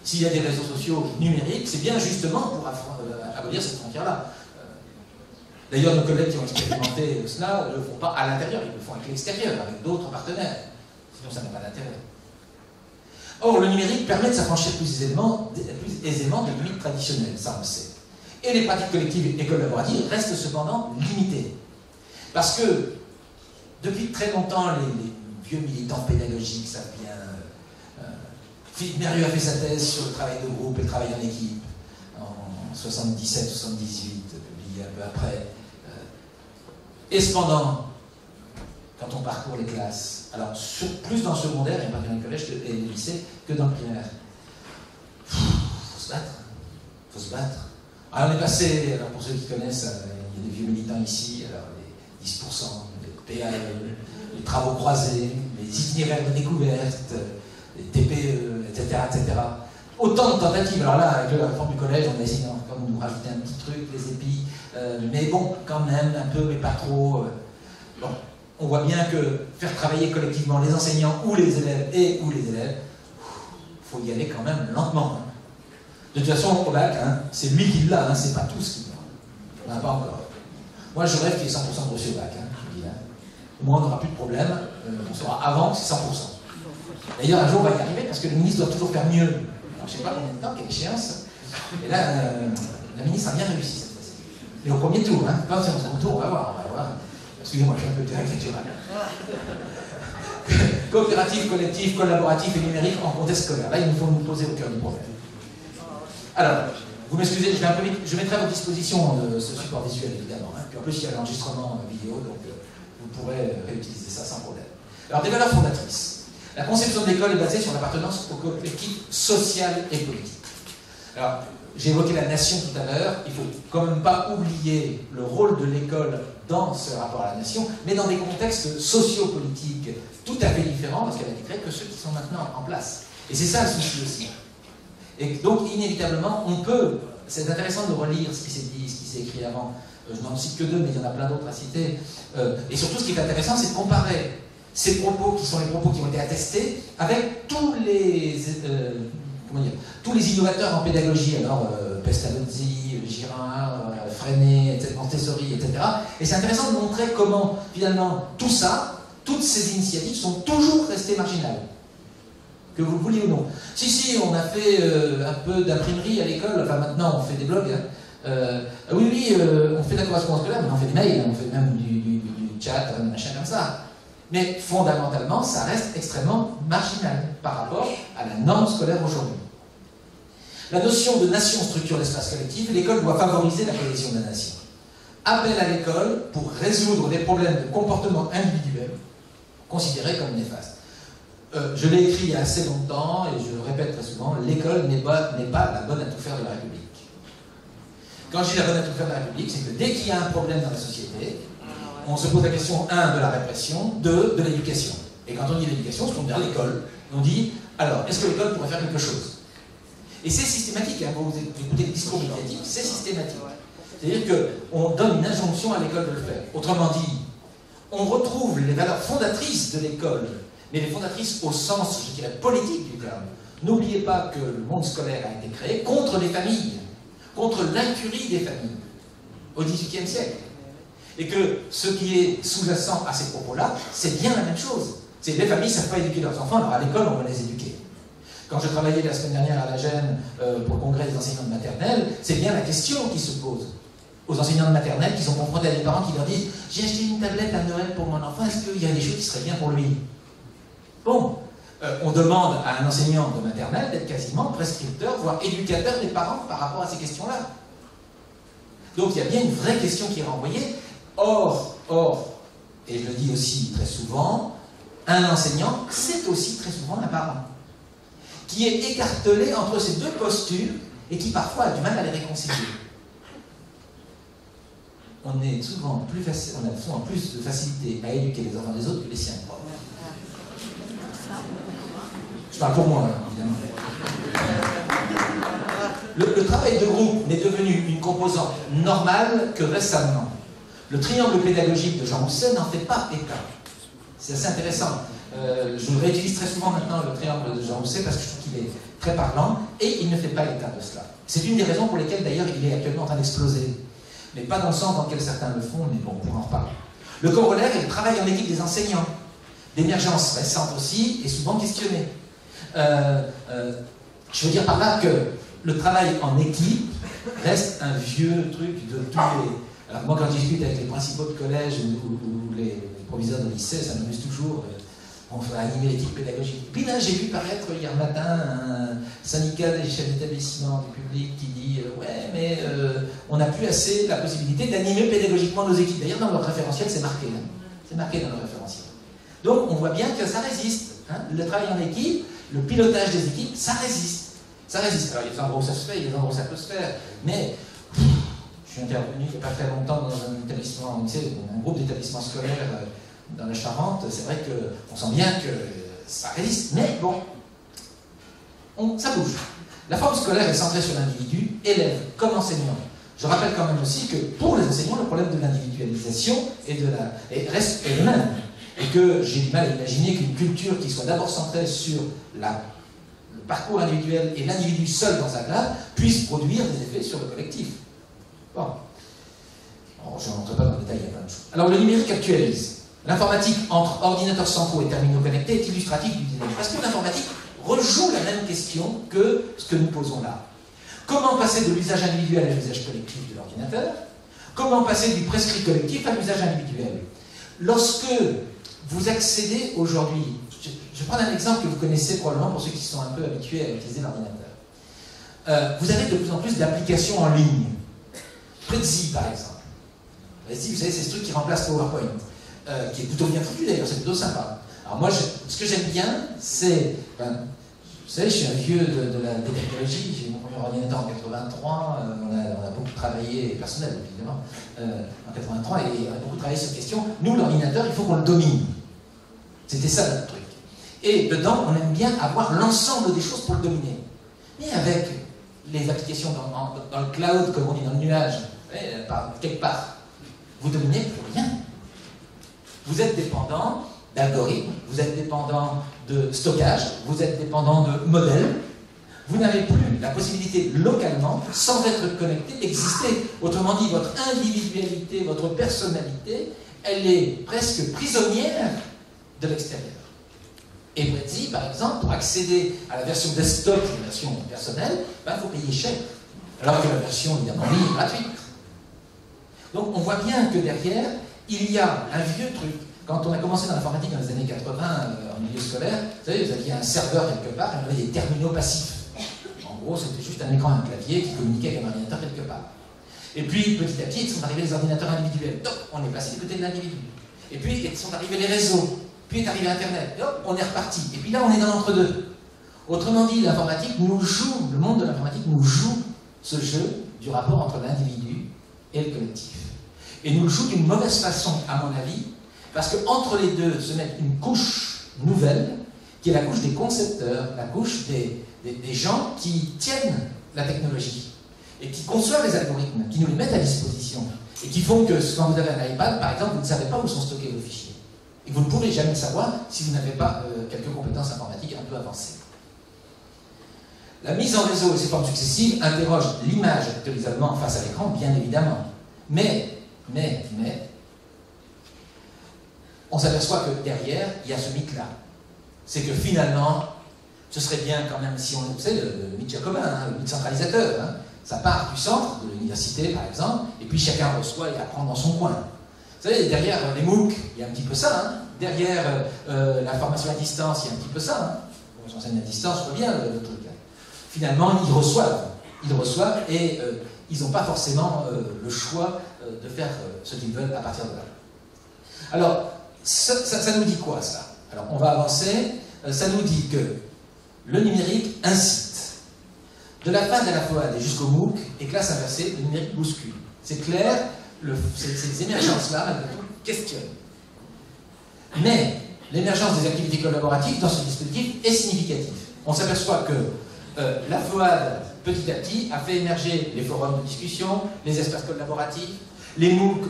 S'il y a des réseaux sociaux numériques, c'est bien justement pour abolir cette frontière-là. D'ailleurs, nos collègues qui ont expérimenté cela ne le font pas à l'intérieur, ils le font avec l'extérieur, avec d'autres partenaires. Sinon, ça n'a pas d'intérêt. Or, le numérique permet de s'affranchir plus aisément des limites traditionnelles, ça on le sait. Et les pratiques collectives et collaboratives restent cependant limitées. Parce que, depuis très longtemps, les vieux militants pédagogiques savent bien. Philippe Mérieux a fait sa thèse sur le travail de groupe et le travail en équipe en 77-78, publié un peu après. Et cependant, quand on parcourt les classes, alors plus dans le secondaire, et pas dans les collèges et les lycées, que dans le primaire, faut se battre. Faut se battre. Alors on est passé, alors pour ceux qui connaissent, il y a des vieux militants ici, alors les 10%, les PAE, les travaux croisés, les itinéraires de découverte, les TPE, etc., etc. Autant de tentatives. Alors là, avec la réforme du collège, on a essayé encore de nous rajouter un petit truc, les épis, mais bon, quand même, un peu, mais pas trop. Bon, on voit bien que faire travailler collectivement les enseignants ou les élèves, il faut y aller quand même lentement. Hein. De toute façon, au bac, hein, c'est lui qui l'a, hein, c'est pas tous qui l'ont. On n'en a pas encore. Moi, je rêve qu'il y ait 100% de reçus au bac, hein, je dis, hein. Au moins, on n'aura plus de problème, on saura avant que c'est 100%. D'ailleurs, un jour, on va y arriver parce que le ministre doit toujours faire mieux. Alors, je ne sais pas combien de temps, quelle échéance. Et là, la ministre a bien réussi cette fois-ci. Mais au premier tour, hein, pas au second tour, on va voir. Excusez-moi, je suis un peu caricatural. Coopératif, collectif, collaboratif et numérique en contexte scolaire. Là, il nous faut nous poser au cœur du problème. Alors, vous m'excusez, je vais un peu vite. Je mettrai à votre disposition ce support visuel, évidemment. Hein. Puis en plus, il y a l'enregistrement vidéo, donc vous pourrez réutiliser ça sans problème. Alors, des valeurs fondatrices. La conception de l'école est basée sur l'appartenance au collectif social et politique. Alors, j'ai évoqué la nation tout à l'heure, il ne faut quand même pas oublier le rôle de l'école dans ce rapport à la nation, mais dans des contextes sociopolitiques tout à fait différents, parce qu'elle a été créée que ceux qui sont maintenant en place. Et c'est ça le souci aussi. Et donc, inévitablement, on peut, c'est intéressant de relire ce qui s'est dit, ce qui s'est écrit avant, je n'en cite que 2, mais il y en a plein d'autres à citer, et surtout ce qui est intéressant, c'est de comparer ces propos qui sont les propos qui ont été attestés avec tous les innovateurs en pédagogie, alors Pestalozzi, Girard, Freinet, Montessori, etc. Et c'est intéressant de montrer comment, finalement, tout ça, toutes ces initiatives sont toujours restées marginales. Que vous le vouliez ou non. Si, on a fait un peu d'imprimerie à l'école, enfin maintenant on fait des blogs. Hein. Oui, on fait de la correspondance scolaire, mais on fait des mails, on fait même WeChat, un machin comme ça. Mais fondamentalement, ça reste extrêmement marginal par rapport à la norme scolaire aujourd'hui. La notion de nation structure l'espace collectif, l'école doit favoriser la cohésion de la nation. Appel à l'école pour résoudre des problèmes de comportement individuel considérés comme néfastes. Je l'ai écrit il y a assez longtemps et je le répète très souvent, l'école n'est pas la bonne à tout faire de la République. Quand je dis la bonne à tout faire de la République, c'est que dès qu'il y a un problème dans la société, on se pose la question, 1, de la répression, 2, de l'éducation. Et quand on dit l'éducation, on se tourne vers l'école. On dit, alors, est-ce que l'école pourrait faire quelque chose? Et c'est systématique, hein, quand vous écoutez le discours médiatique, c'est systématique. C'est-à-dire qu'on donne une injonction à l'école de le faire. Autrement dit, on retrouve les valeurs fondatrices de l'école, mais les fondatrices au sens, je dirais, politique du terme. N'oubliez pas que le monde scolaire a été créé contre les familles, contre l'incurie des familles, au XVIIIe siècle. Et que ce qui est sous-jacent à ces propos-là, c'est bien la même chose. C'est que les familles ne savent pas éduquer leurs enfants, alors à l'école, on va les éduquer. Quand je travaillais la semaine dernière à la Gênes pour le congrès des enseignants de maternelle, c'est bien la question qui se pose aux enseignants de maternelle qui sont confrontés à des parents qui leur disent « J'ai acheté une tablette à Noël pour mon enfant, est-ce qu'il y a des choses qui seraient bien pour lui ?» Bon, on demande à un enseignant de maternelle d'être quasiment prescripteur, voire éducateur des parents par rapport à ces questions-là. Donc il y a bien une vraie question qui est renvoyée. Or, et je le dis aussi très souvent, un enseignant, c'est aussi très souvent un parent, qui est écartelé entre ces deux postures et qui parfois a du mal à les réconcilier. On a souvent plus de facilité à éduquer les enfants des autres que les siens. Je parle pour moi, évidemment. Le travail de groupe n'est devenu une composante normale que récemment. Le triangle pédagogique de Jean Housset n'en fait pas état. C'est assez intéressant. Je le réutilise très souvent maintenant, le triangle de Jean Housset, parce que je trouve qu'il est très parlant, et il ne fait pas état de cela. C'est une des raisons pour lesquelles, d'ailleurs, il est actuellement en train d'exploser. Mais pas dans le sens dans lequel certains le font, mais bon, on pourra en reparler. Le corollaire est le travail en équipe des enseignants. L'émergence récente aussi est souvent questionnée. Je veux dire par là que le travail en équipe reste un vieux truc de tous les... Alors moi, quand je discute avec les principaux de collège ou les proviseurs de lycée, ça m'amuse toujours. On va animer l'équipe pédagogique. Puis là, j'ai vu paraître hier matin un syndicat des chefs d'établissement du public qui dit ouais, mais on n'a plus assez la possibilité d'animer pédagogiquement nos équipes. D'ailleurs, dans leur référentiel, c'est marqué. Hein. C'est marqué dans leur référentiel. Donc, on voit bien que ça résiste. Hein. Le travail en équipe, le pilotage des équipes, ça résiste. Ça résiste. Alors, il y a des endroits où ça se fait, il y a des endroits où ça peut se faire. Mais je suis intervenu il n'y a pas très longtemps dans un établissement, tu sais, un groupe d'établissements scolaires dans la Charente. C'est vrai qu'on sent bien que ça résiste. Mais bon, ça bouge. La forme scolaire est centrée sur l'individu, élève comme enseignant. Je rappelle quand même aussi que pour les enseignants, le problème de l'individualisation reste le même. Et que j'ai du mal à imaginer qu'une culture qui soit d'abord centrée sur le parcours individuel et l'individu seul dans sa classe puisse produire des effets sur le collectif. Bon. Je ne rentre pas dans le détail, il y a plein de choses. Alors, le numérique actualise. L'informatique entre ordinateurs centraux et terminaux connectés est illustrative du dynamisme. Parce que l'informatique rejoue la même question que ce que nous posons là. Comment passer de l'usage individuel à l'usage collectif de l'ordinateur? Comment passer du prescrit collectif à l'usage individuel? Lorsque vous accédez aujourd'hui, je vais prendre un exemple que vous connaissez probablement pour ceux qui sont un peu habitués à utiliser l'ordinateur. Vous avez de plus en plus d'applications en ligne. Prezi, par exemple. Prezi, vous savez, c'est ce truc qui remplace PowerPoint, qui est plutôt bien foutu d'ailleurs, c'est plutôt sympa. Alors moi, ce que j'aime bien, c'est... vous savez, je suis un vieux de la technologie, j'ai eu mon premier ordinateur en 83, on a beaucoup travaillé, personnel évidemment, en 83, et on a beaucoup travaillé sur cette question. Nous, l'ordinateur, il faut qu'on le domine. C'était ça notre truc. Et dedans, on aime bien avoir l'ensemble des choses pour le dominer. Mais avec les applications dans le cloud, comme on dit, dans le nuage, quelque part, vous dominez plus rien. Vous êtes dépendant d'algorithmes, vous êtes dépendant de stockage, vous êtes dépendant de modèles, vous n'avez plus la possibilité localement, sans être connecté, d'exister. Autrement dit, votre individualité, votre personnalité, elle est presque prisonnière de l'extérieur. Et Prezi, par exemple, pour accéder à la version desktop, la version personnelle, il faut payer cher. Alors que la version, évidemment, en ligne est gratuite. Donc on voit bien que derrière, il y a un vieux truc. Quand on a commencé dans l'informatique dans les années 80, en milieu scolaire, vous savez, vous aviez un serveur quelque part, et on avait des terminaux passifs. En gros, c'était juste un écran, un clavier qui communiquait avec un ordinateur quelque part. Et puis, petit à petit, sont arrivés les ordinateurs individuels. Donc, on est passé du côté de l'individu. Et puis, sont arrivés les réseaux. Puis est arrivé Internet. Et hop, on est reparti. Et puis là, on est dans l'entre-deux. Autrement dit, l'informatique nous joue, le monde de l'informatique nous joue ce jeu du rapport entre l'individu et le collectif. Et nous le joue d'une mauvaise façon, à mon avis, parce qu'entre les deux se met une couche nouvelle, qui est la couche des concepteurs, la couche des gens qui tiennent la technologie et qui conçoivent les algorithmes, qui nous les mettent à disposition et qui font que quand vous avez un iPad, par exemple, vous ne savez pas où sont stockés vos fichiers. Et vous ne pourrez jamais le savoir si vous n'avez pas quelques compétences informatiques un peu avancées. La mise en réseau et ses formes successives interrogent l'image de l'isolement face à l'écran, bien évidemment. Mais, on s'aperçoit que derrière, il y a ce mythe-là. C'est que finalement, ce serait bien quand même, si on sait, le mythe jacobin, hein, le mythe centralisateur, hein, ça part du centre, de l'université par exemple, et puis chacun reçoit et apprend dans son coin. Vous savez, derrière les MOOC, il y a un petit peu ça, hein. Derrière la formation à distance, il y a un petit peu ça. Hein. On s'enseigne à distance, je vois bien le truc. Hein. Finalement, ils reçoivent et ils n'ont pas forcément le choix de faire ce qu'ils veulent à partir de là. Alors, ça nous dit quoi, ça? Alors, on va avancer. Ça nous dit que le numérique incite. De la fin de la FOAD et jusqu'au MOOC et classe inversée, le numérique bouscule. C'est clair, ces émergences-là, questionnent. Mais l'émergence des activités collaboratives dans ce dispositif est significative. On s'aperçoit que la FOAD, petit à petit, a fait émerger les forums de discussion, les espaces collaboratifs. Les MOOC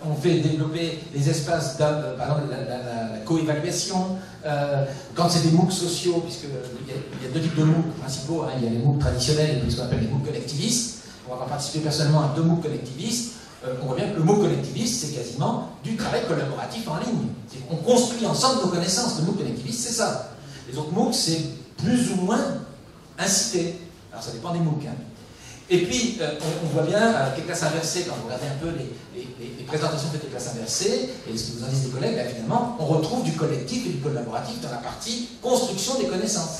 ont fait développer les espaces, par exemple, la co-évaluation. Quand c'est des MOOC sociaux, puisqu'il y a deux types de MOOC principaux, hein, il y a les MOOC traditionnels et puis ce qu'on appelle les MOOC collectivistes. Pour avoir participé personnellement à 2 MOOC collectivistes, on voit bien que le MOOC collectiviste, c'est quasiment du travail collaboratif en ligne. On construit ensemble nos connaissances. Le MOOC collectiviste, c'est ça. Les autres MOOC, c'est plus ou moins incité. Alors ça dépend des MOOC. Hein. Et puis, on voit bien, avec les classes inversées, quand vous regardez un peu les présentations faites des classes inversées, et ce que vous en disent des collègues, là, finalement, on retrouve du collectif et du collaboratif dans la partie construction des connaissances.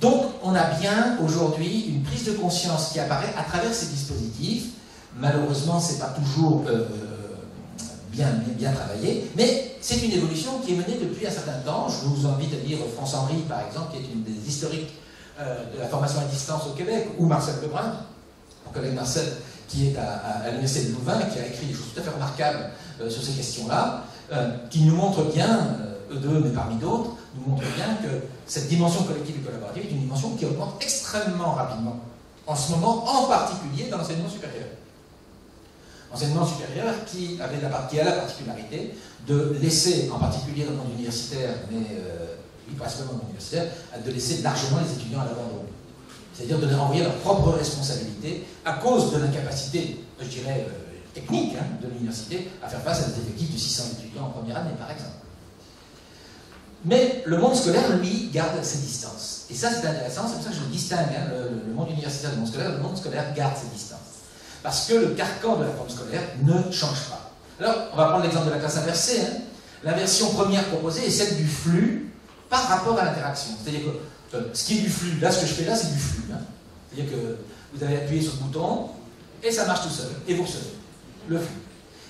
Donc, on a bien, aujourd'hui, une prise de conscience qui apparaît à travers ces dispositifs. Malheureusement, ce n'est pas toujours bien travaillé, mais c'est une évolution qui est menée depuis un certain temps. Je vous invite à lire France-Henri, par exemple, qui est une des historiques de la formation à distance au Québec, ou Marcel Lebrun, mon collègue Marcel, qui est à l'Université de Louvain, qui a écrit des choses tout à fait remarquables sur ces questions-là, qui nous montrent bien, eux deux, mais parmi d'autres, nous montrent bien que cette dimension collective et collaborative est une dimension qui augmente extrêmement rapidement, en ce moment, en particulier dans l'enseignement supérieur. Enseignement supérieur qui a la particularité de laisser, en particulier dans le monde universitaire, mais principalement dans l'universitaire, de laisser largement les étudiants à l'abandon. C'est-à-dire de leur envoyer leurs propres responsabilités à cause de l'incapacité, je dirais, technique hein, de l'université à faire face à des effectifs de 600 étudiants en première année, par exemple. Mais le monde scolaire, lui, garde ses distances. Et ça, c'est intéressant, c'est pour ça que je le distingue, hein, le monde universitaire du monde scolaire. Le monde scolaire garde ses distances. Parce que le carcan de la forme scolaire ne change pas. Alors, on va prendre l'exemple de la classe inversée. Hein. La version première proposée est celle du flux par rapport à l'interaction. C'est-à-dire que ce qui est du flux, là, ce que je fais là, c'est du flux. Hein. C'est-à-dire que vous avez appuyé sur le bouton et ça marche tout seul. Et vous recevez le flux.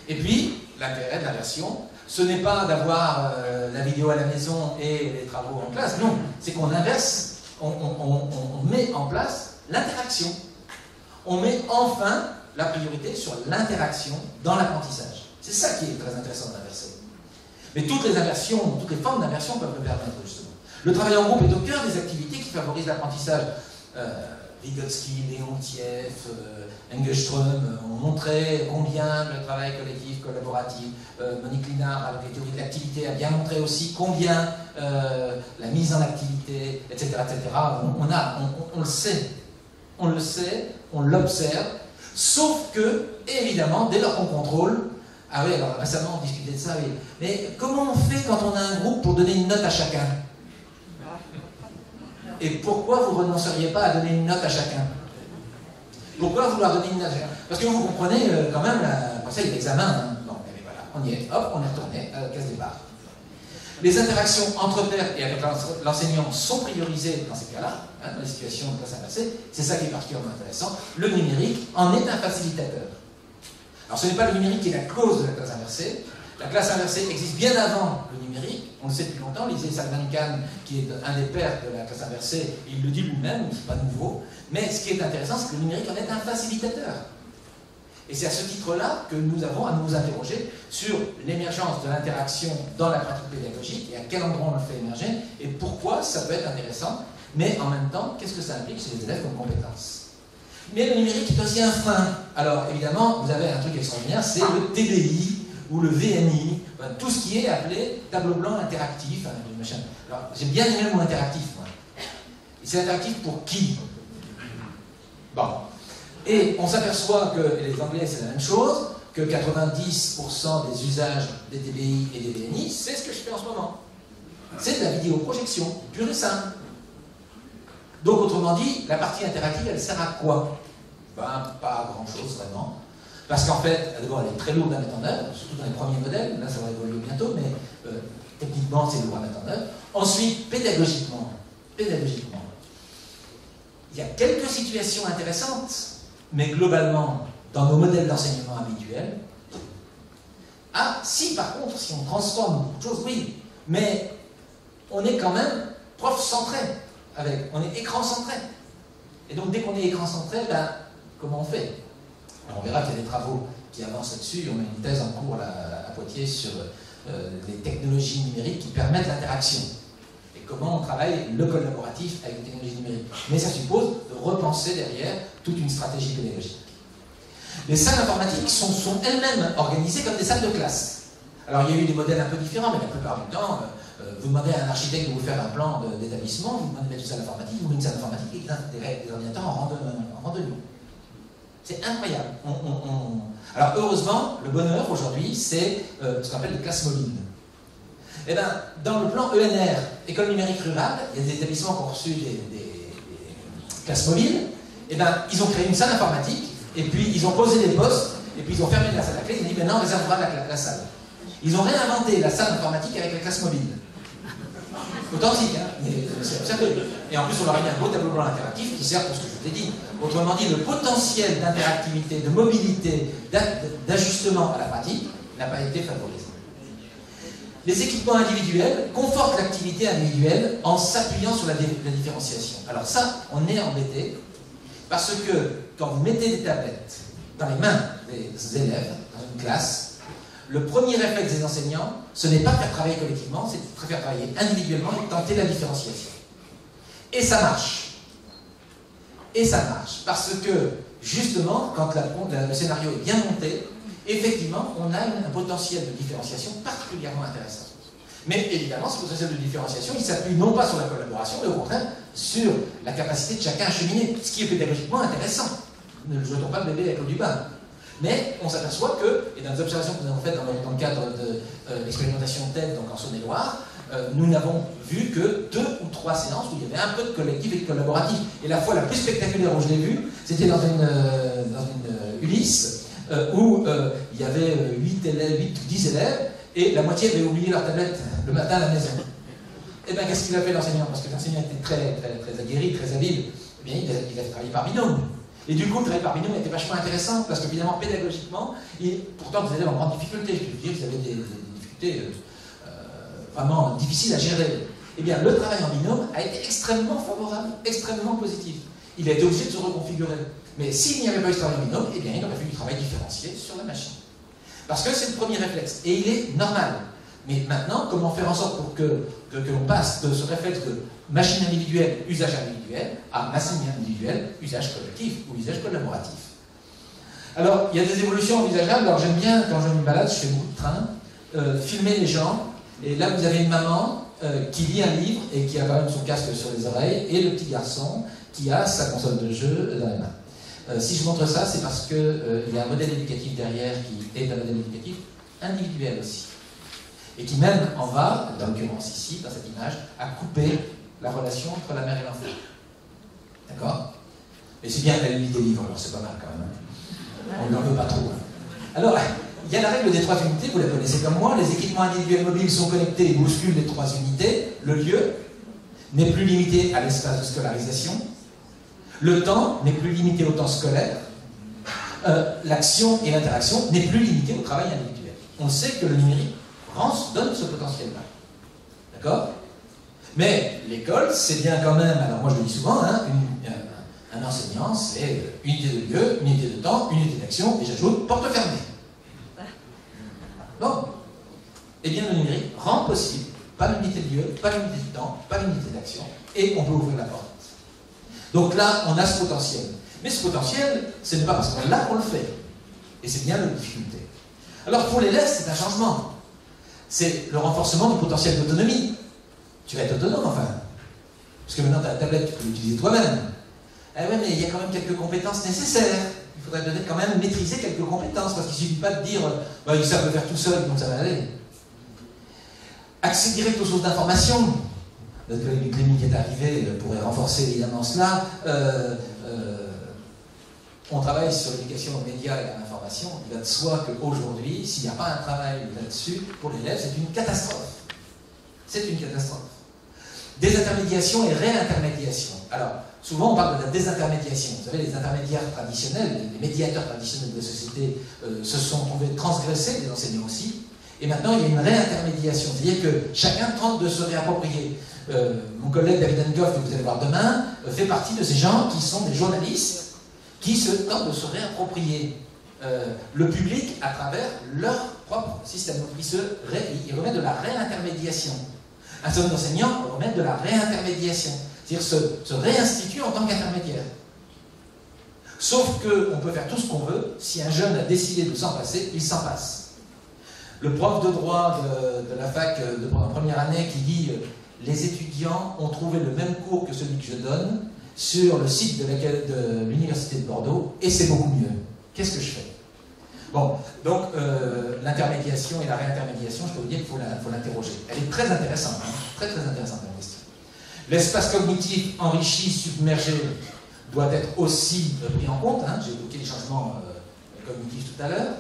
Et puis, l'intérêt de la version, ce n'est pas d'avoir la vidéo à la maison et les travaux en classe. Non, c'est qu'on inverse, on met en place l'interaction. On met enfin la priorité sur l'interaction dans l'apprentissage. C'est ça qui est très intéressant d'inverser. Mais toutes les inversions, toutes les formes d'inversion peuvent le permettre, justement. Le travail en groupe est au cœur des activités qui favorisent l'apprentissage. Vygotsky, Leontiev, Engelström ont montré combien le travail collectif, collaboratif, Monique Linard, avec les théories de l'activité, a bien montré aussi combien la mise en activité, etc., on le sait, on l'observe, sauf que, évidemment, dès lors qu'on contrôle, ah oui, alors récemment on discutait de ça, oui. Mais comment on fait quand on a un groupe pour donner une note à chacun? Et pourquoi vous ne renonceriez pas à donner une note à chacun? Pourquoi vouloir donner une note à chacun? Parce que vous comprenez quand même la après ça, il y a l'examen. Hein. Bon, mais voilà, on y est. Hop, on est retourné à la case départ. Les interactions entre pairs et avec l'enseignant sont priorisées dans ces cas-là, hein, dans les situations de classe inversée. C'est ça qui est particulièrement intéressant. Le numérique en est un facilitateur. Alors ce n'est pas le numérique qui est la cause de la classe inversée. La classe inversée existe bien avant le numérique. On le sait depuis longtemps. Lisez Salman Khan, qui est un des pères de la classe inversée, il le dit lui-même, c'est pas nouveau. Mais ce qui est intéressant, c'est que le numérique en est un facilitateur. Et c'est à ce titre-là que nous avons à nous interroger sur l'émergence de l'interaction dans la pratique pédagogique et à quel endroit on le fait émerger et pourquoi ça peut être intéressant, mais en même temps, qu'est-ce que ça implique chez les élèves comme compétences. Mais le numérique est aussi un frein. Alors évidemment, vous avez un truc extraordinaire, c'est le TDI ou le VNI, enfin, tout ce qui est appelé tableau blanc interactif. Machin. Alors j'ai bien aimé le mot interactif, moi. Et c'est interactif pour qui? Bon. Et on s'aperçoit que les Anglais, c'est la même chose, que 90% des usages des TBI et des VNI, c'est ce que je fais en ce moment. C'est de la vidéoprojection, pure et simple. Donc, autrement dit, la partie interactive, elle sert à quoi? Ben, pas à grand-chose, vraiment. Parce qu'en fait, d'abord, elle est très lourde à mettre en œuvre, surtout dans les premiers modèles, là, ça va évoluer bientôt, mais techniquement, c'est lourd à mettre en œuvre. Ensuite, pédagogiquement, il y a quelques situations intéressantes. Mais globalement, dans nos modèles d'enseignement habituels, ah, si par contre, si on transforme beaucoup de choses, oui, mais on est quand même prof centré, on est écran centré. Et donc dès qu'on est écran centré, ben, comment on fait? Alors, on verra qu'il y a des travaux qui avancent là-dessus. On a une thèse en cours à Poitiers sur les technologies numériques qui permettent l'interaction. Et comment on travaille le collaboratif avec les technologies numériques. Mais ça suppose de repenser derrière toute une stratégie pédagogique. Les salles informatiques sont elles-mêmes organisées comme des salles de classe. Alors il y a eu des modèles un peu différents, mais la plupart du temps, vous demandez à un architecte de vous faire un plan d'établissement, vous demandez de mettre une salle informatique, vous mettez une salle informatique et des ordinateurs en rang de nuit. C'est incroyable. Alors heureusement, le bonheur aujourd'hui, c'est ce qu'on appelle les classes mobiles. Eh bien, dans le plan ENR, École numérique rurale, il y a des établissements qui ont reçu des classes mobiles. Eh bien, ils ont créé une salle informatique, et puis ils ont posé des postes, et puis ils ont fermé la salle à clé, ils ont dit maintenant on réservera la salle. Ils ont réinventé la salle informatique avec la classe mobile. Authentique, hein, mais c'est absurde. Et en plus, on leur a mis un beau tableau blanc interactif qui sert pour ce que je vous ai dit. Autrement dit, le potentiel d'interactivité, de mobilité, d'ajustement à la pratique n'a pas été favorisé. Les équipements individuels confortent l'activité individuelle en s'appuyant sur la différenciation. Alors ça, on est embêté, parce que quand vous mettez des tablettes dans les mains des élèves, dans une classe, le premier réflexe des enseignants, ce n'est pas de faire travailler collectivement, c'est de faire travailler individuellement et de tenter la différenciation. Et ça marche. Et ça marche. Parce que, justement, quand le scénario est bien monté, effectivement, on a un potentiel de différenciation particulièrement intéressant. Mais évidemment, ce potentiel de différenciation, il s'appuie non pas sur la collaboration, mais au contraire, sur la capacité de chacun à cheminer, ce qui est pédagogiquement intéressant. Ne jetons pas le bébé avec l'eau du bain. Mais on s'aperçoit que, et dans les observations que nous avons faites dans le cadre de l'expérimentation TED, donc en Saône-et-Loire, nous n'avons vu que 2 ou 3 séances où il y avait un peu de collectif et de collaboratif. Et la fois la plus spectaculaire où je l'ai vue, c'était dans une Ulysse, où il y avait 8 ou 10 élèves, et la moitié avait oublié leur tablette le matin à la maison. Et bien, qu'est-ce qu'il a fait l'enseignant? Parce que l'enseignant était très aguerri, très habile. Eh bien, il a travaillé par binôme. Et du coup, le travail par binôme était vachement intéressant, parce que finalement, pédagogiquement, pourtant, vous élèves en grande difficulté. Je peux vous dire, vous avez des difficultés vraiment difficiles à gérer. Eh bien, le travail en binôme a été extrêmement favorable, extrêmement positif. Il a été obligé de se reconfigurer. Mais s'il n'y avait pas eu ce travail en binôme, eh bien, il aurait fallu du travail différencié sur la machine. Parce que c'est le premier réflexe, et il est normal. Mais maintenant, comment faire en sorte pour que l'on passe de ce réflexe de machine individuelle, usage individuel, à machine individuelle, usage collectif ou usage collaboratif. Alors, il y a des évolutions envisageables. Alors, j'aime bien, quand je me balade, je fais beaucoup de train, filmer les gens. Et là, vous avez une maman qui lit un livre et qui a quand même son casque sur les oreilles, et le petit garçon qui a sa console de jeu dans les mains. Si je montre ça, c'est parce qu'il y a un modèle éducatif derrière qui est un modèle éducatif individuel aussi. Et qui même en va, dans l'occurrence ici, dans cette image, à couper la relation entre la mère et l'enfant. D'accord? Et c'est bien qu'elle lit des livres, alors c'est pas mal quand même. On n'en veut pas trop. Alors, il y a la règle des 3 unités, vous la connaissez comme moi. Les équipements individuels mobiles sont connectés et bousculent les 3 unités. Le lieu n'est plus limité à l'espace de scolarisation. Le temps n'est plus limité au temps scolaire. L'action et l'interaction n'est plus limitée au travail individuel. On sait que le numérique donne ce potentiel-là. D'accord? Mais l'école, c'est bien quand même, alors moi je le dis souvent, hein, un enseignant, c'est unité de lieu, unité de temps, unité d'action, et j'ajoute porte fermée. Bon. Eh bien, le numérique rend possible, pas l'unité de lieu, pas l'unité de temps, pas l'unité d'action, et on peut ouvrir la porte. Donc là, on a ce potentiel. Mais ce potentiel, ce n'est pas parce qu'on l'a qu'on le fait. Et c'est bien la difficulté. Alors pour l'élève, c'est un changement. C'est le renforcement du potentiel d'autonomie. Tu vas être autonome, enfin. Parce que maintenant, tu as la tablette, tu peux l'utiliser toi-même. Eh oui, mais il y a quand même quelques compétences nécessaires. Il faudrait peut-être quand même maîtriser quelques compétences, parce qu'il ne suffit pas de dire bah, « ça peut faire tout seul, donc ça va aller ». Accès direct aux sources d'information. Notre collègue Clémy qui est arrivé pourrait renforcer évidemment cela. On travaille sur l'éducation aux médias et à l'information. Il va de soi qu'aujourd'hui, s'il n'y a pas un travail là-dessus, pour l'élève, c'est une catastrophe. C'est une catastrophe. Désintermédiation et réintermédiation. Alors, souvent on parle de la désintermédiation. Vous savez, les intermédiaires traditionnels, les médiateurs traditionnels de la société se sont trouvés transgressés, les enseignants aussi. Et maintenant, il y a une réintermédiation. C'est-à-dire que chacun tente de se réapproprier. Mon collègue David Engoff, que vous allez voir demain, fait partie de ces gens qui sont des journalistes qui se tentent de se réapproprier le public à travers leur propre système. Donc ils remettent de la réintermédiation. Un certain nombre d'enseignants remettent de la réintermédiation, c'est-à-dire se réinstituent en tant qu'intermédiaire. Sauf qu'on peut faire tout ce qu'on veut, si un jeune a décidé de s'en passer, il s'en passe. Le prof de droit de la fac en première année qui dit « Les étudiants ont trouvé le même cours que celui que je donne sur le site de l'Université de Bordeaux, et c'est beaucoup mieux. Qu'est-ce que je fais ?» Bon, donc l'intermédiation et la réintermédiation, je peux vous dire qu'il faut l'interroger. Elle est très intéressante, hein, très très intéressante la question. L'espace cognitif enrichi, submergé, doit être aussi pris en compte. Hein, j'ai évoqué les changements cognitifs tout à l'heure.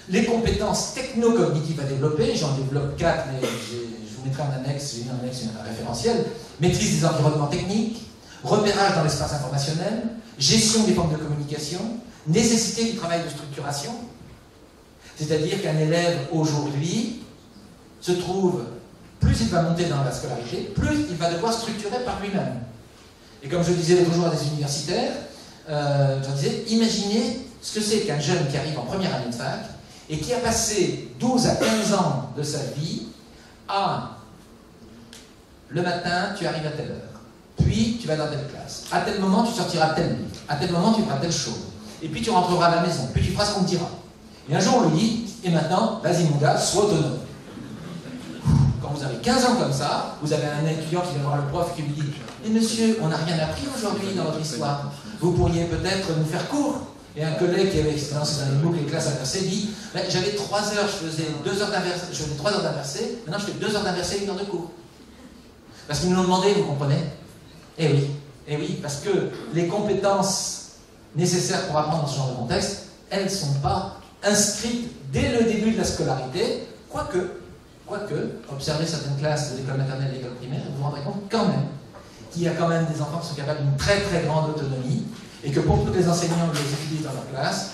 Les compétences techno-cognitives à développer, j'en développe 4, mais je vous mettrai en annexe, j'ai mis en annexe un référentiel. Maîtrise des environnements techniques, repérage dans l'espace informationnel, gestion des formes de communication, nécessité du travail de structuration. C'est-à-dire qu'un élève aujourd'hui se trouve, plus il va monter dans la scolarité, plus il va devoir structurer par lui-même. Et comme je disais l'autre jour à des universitaires, je disais, imaginez ce que c'est qu'un jeune qui arrive en première année de fac et qui a passé 12 à 15 ans de sa vie à le matin, tu arrives à telle heure, puis tu vas dans telle classe, à tel moment tu sortiras tel livre, à tel moment tu feras telle chose, et puis tu rentreras à la maison, puis tu feras ce qu'on te dira. Et un jour on lui dit, et maintenant, vas-y mon gars, sois autonome. Quand vous avez 15 ans comme ça, vous avez un étudiant qui vient voir le prof qui lui dit, mais monsieur, on n'a rien appris aujourd'hui dans votre histoire, vous pourriez peut-être nous faire cours. Et un collègue qui avait expérience dans les boucles et classes inversées dit, j'avais 3 heures, je faisais 2 heures d'inversé, je faisais 3 heures d'inversé, maintenant je fais 2 heures d'inversé et 1 heure de cours. Parce qu'ils nous l'ont demandé, vous comprenez? Eh oui, parce que les compétences nécessaires pour apprendre dans ce genre de contexte, elles ne sont pas inscrites dès le début de la scolarité, quoique, observez certaines classes de l'école maternelle et de l'école primaire, vous vous rendrez compte quand même qu'il y a quand même des enfants qui sont capables d'une très très grande autonomie, et que pour tous les enseignants qui les utilisent dans leur classe,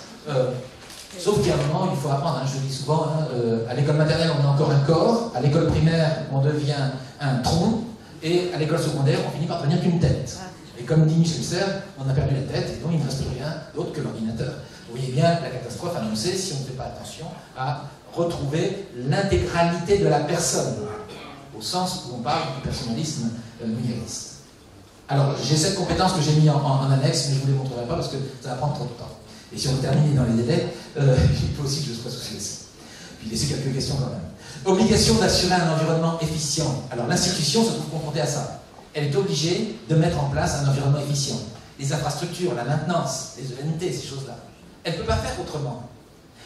sauf qu'à un moment, il faut apprendre, hein, je le dis souvent, hein, à l'école maternelle, on a encore un corps, à l'école primaire, on devient un tronc, et à l'école secondaire, on finit par devenir qu'une tête. Et comme dit Michel Serres, on a perdu la tête, et donc il ne reste plus rien d'autre que l'ordinateur. Vous voyez bien la catastrophe annoncée si on ne fait pas attention à retrouver l'intégralité de la personne, au sens où on parle du personnalisme numériste. Alors, j'ai cette compétence que j'ai mis en annexe, mais je ne vous les montrerai pas parce que ça va prendre trop de temps. Et si on termine dans les délais, il faut aussi que je sois sous laisser. Puis laisser quelques questions quand même. Obligation d'assurer un environnement efficient. Alors, l'institution se trouve confrontée à ça. Elle est obligée de mettre en place un environnement efficient. Les infrastructures, la maintenance, les ENT, ces choses-là. Elle ne peut pas faire autrement.